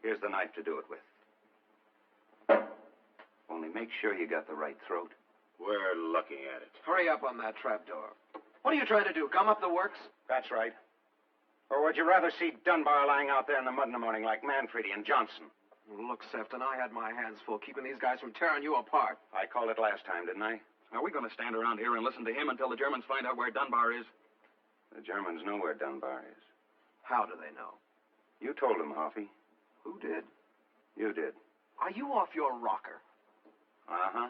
Here's the knife to do it with. Only make sure you got the right throat. We're looking at it. Hurry up on that trap door. What are you trying to do, gum up the works? That's right. Or would you rather see Dunbar lying out there in the mud in the morning like Manfredi and Johnson? Look, Sefton, I had my hands full keeping these guys from tearing you apart. I called it last time, didn't I? Are we going to stand around here and listen to him until the Germans find out where Dunbar is? The Germans know where Dunbar is. How do they know? You told them, Hoffy. Who did? You did. Are you off your rocker? Uh-huh.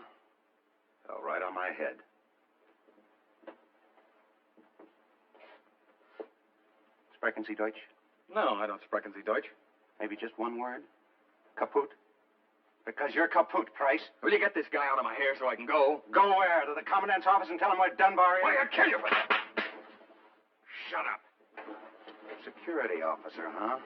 Fell right on my head. Sprechen Sie Deutsch? No, I don't sprechen Sie Deutsch. Maybe just one word? Kaput? Because you're kaput, Price. Will you get this guy out of my hair so I can go? Go where? To the commandant's office and tell him where Dunbar is? Why, I'll kill you for that. Shut up. Security officer, huh?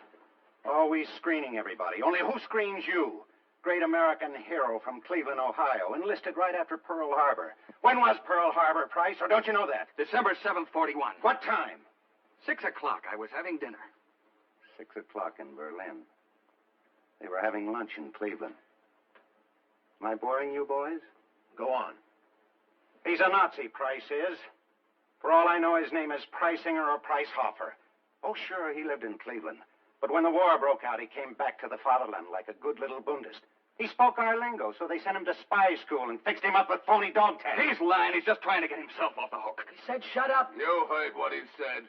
Always screening everybody. Only who screens you? Great American hero from Cleveland, Ohio, enlisted right after Pearl Harbor. When was Pearl Harbor, Price, or don't you know that? December 7th, 41. What time? 6 o'clock. I was having dinner. 6 o'clock in Berlin. They were having lunch in Cleveland. Am I boring you, boys? Go on. He's a Nazi, Price is. For all I know, his name is Preisinger or Pricehofer. Oh, sure, he lived in Cleveland. But when the war broke out, he came back to the fatherland like a good little Bundist. He spoke our lingo, so they sent him to spy school and fixed him up with phony dog tags. He's lying. He's just trying to get himself off the hook. He said shut up. You heard what he said.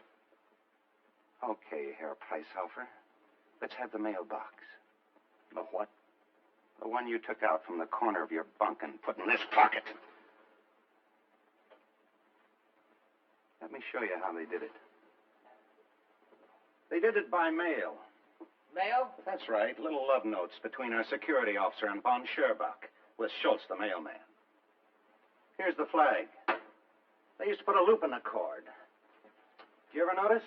Okay, Herr Pricehofer. Let's have the mailbox. The what? The one you took out from the corner of your bunk and put in this pocket. Let me show you how they did it. They did it by mail. Mail? That's right. Little love notes between our security officer and von Scherbach with Schultz, the mailman. Here's the flag. They used to put a loop in the cord. Do you ever notice?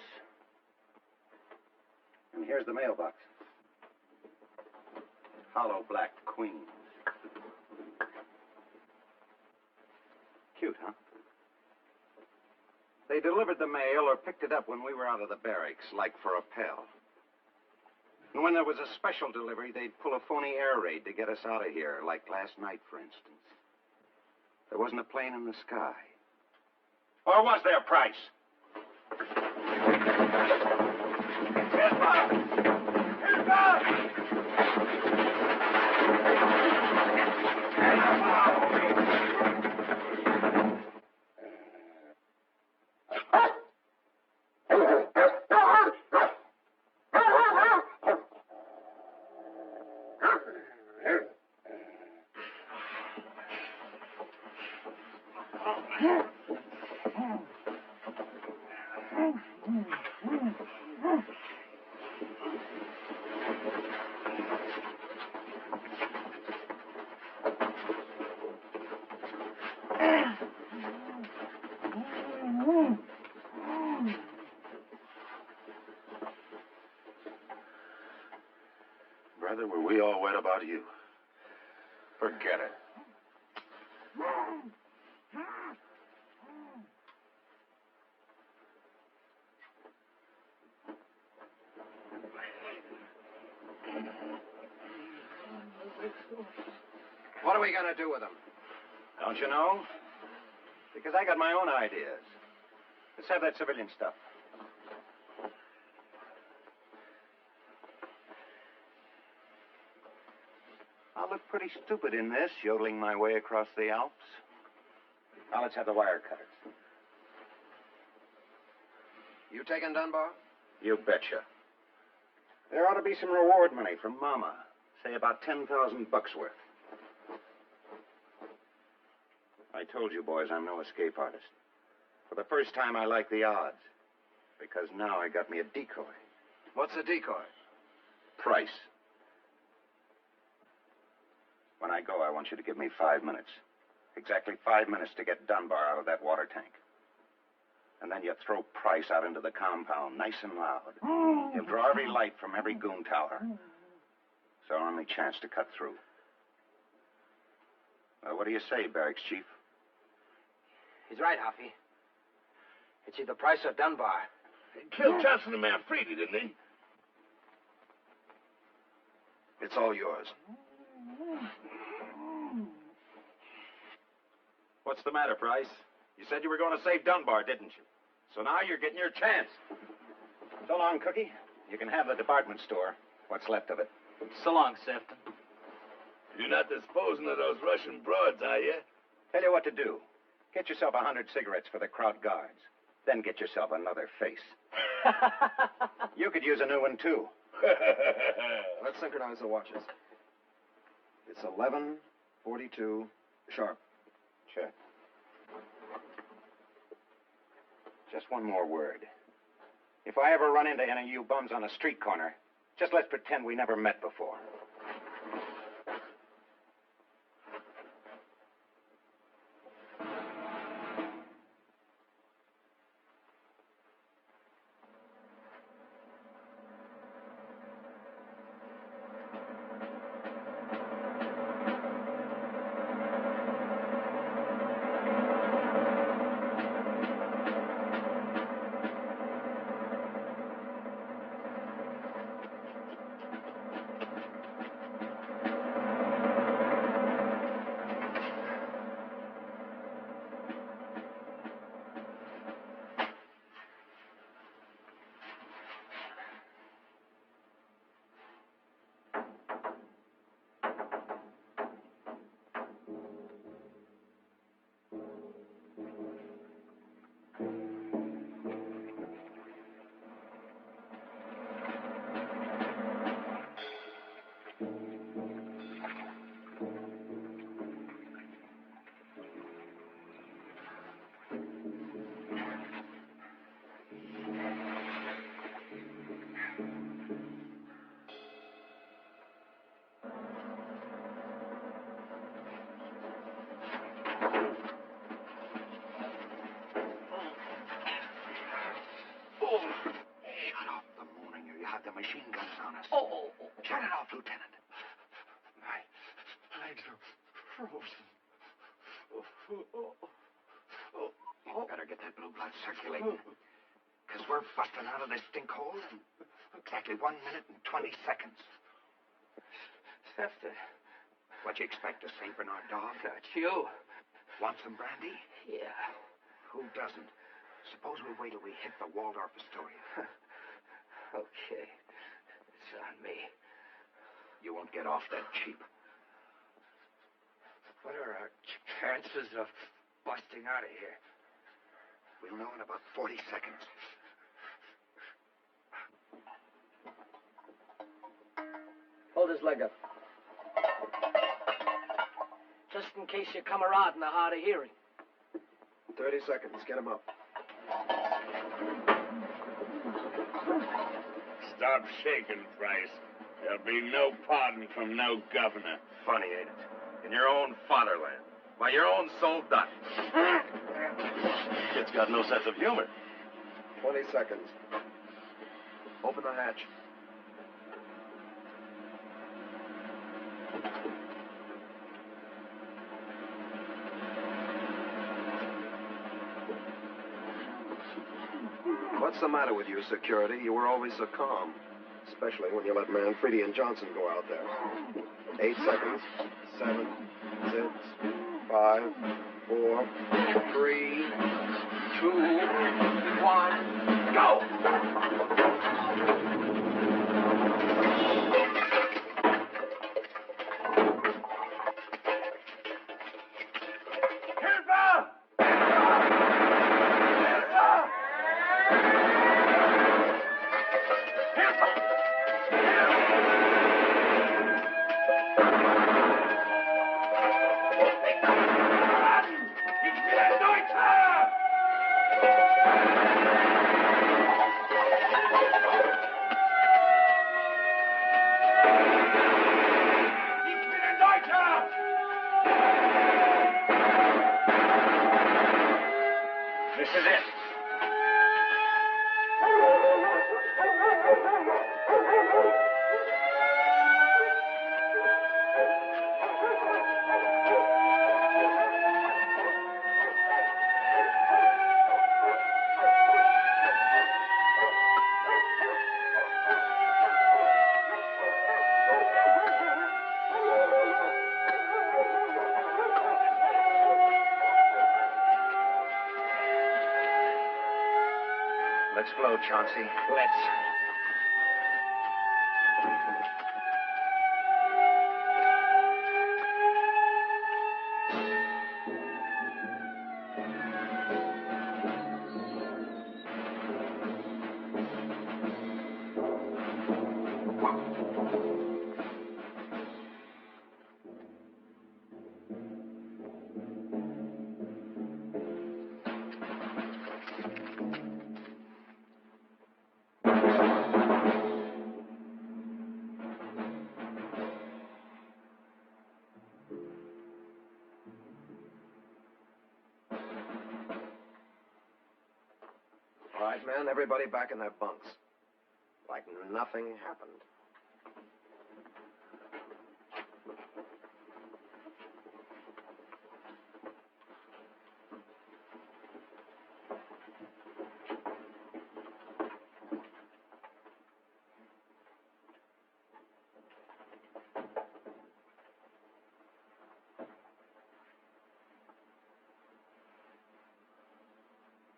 And here's the mailbox. Hollow black queens. Cute, huh? They delivered the mail or picked it up when we were out of the barracks, like for a pal. And when there was a special delivery, they'd pull a phony air raid to get us out of here, like last night, for instance. There wasn't a plane in the sky. Or was there, Price? Brother, were we all wet about you? Forget it. What are we going to do with him? Don't you know? Because I got my own ideas. Let's have that civilian stuff. I'll look pretty stupid in this, yodeling my way across the Alps. Now let's have the wire cutters. You taking Dunbar? You betcha. There ought to be some reward money from Mama. Say about 10,000 bucks worth. I told you, boys, I'm no escape artist. For the first time, I like the odds. Because now I got me a decoy. What's a decoy? Price. When I go, I want you to give me 5 minutes. Exactly 5 minutes to get Dunbar out of that water tank. And then you throw Price out into the compound, nice and loud. He'll draw every light from every goon tower. It's our only chance to cut through. Well, what do you say, Barracks Chief? He's right, Huffy. It's either Price or Dunbar. He killed Johnson and Manfredi, didn't he? It's all yours. What's the matter, Price? You said you were going to save Dunbar, didn't you? So now you're getting your chance. So long, Cookie. You can have the department store. What's left of it. So long, Sefton. You're not disposing of those Russian broads, are you? Tell you what to do. Get yourself 100 cigarettes for the Kraut guards. Then get yourself another face. You could use a new one, too. Let's synchronize the watches. It's 11:42 sharp. Check. Just one more word. If I ever run into any of you bums on a street corner, just let's pretend we never met before. frozen. You better get that blue blood circulating. Because we're busting out of this stink hole in exactly 1 minute and 20 seconds. Sefton. What'd you expect, a St. Bernard dog? Not you. Want some brandy? Yeah. Who doesn't? Suppose we wait till we hit the Waldorf Astoria. Okay. It's on me. You won't get off that cheap. What are our chances of busting out of here? We'll know in about 40 seconds. Hold his leg up. Just in case you come around in the hard of hearing. 30 seconds. Get him up. Stop shaking, Price. There'll be no pardon from no governor. Funny, ain't it? In your own fatherland. By your own soul duck. Kid's got no sense of humor. 20 seconds. Open the hatch. What's the matter with you, security? You were always so calm. Especially when you let Manfredi and Johnson go out there. 8 seconds. 7, 6, 5, 4, 3, 2, 1, go! This is it. Let's blow, Chauncey. Let's. All right, men, everybody back in their bunks. Like nothing happened.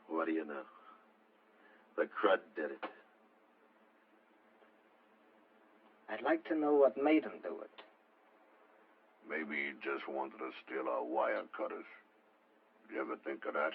What do you know? The crud did it. I'd like to know what made him do it. Maybe he just wanted to steal our wire cutters. You ever think of that?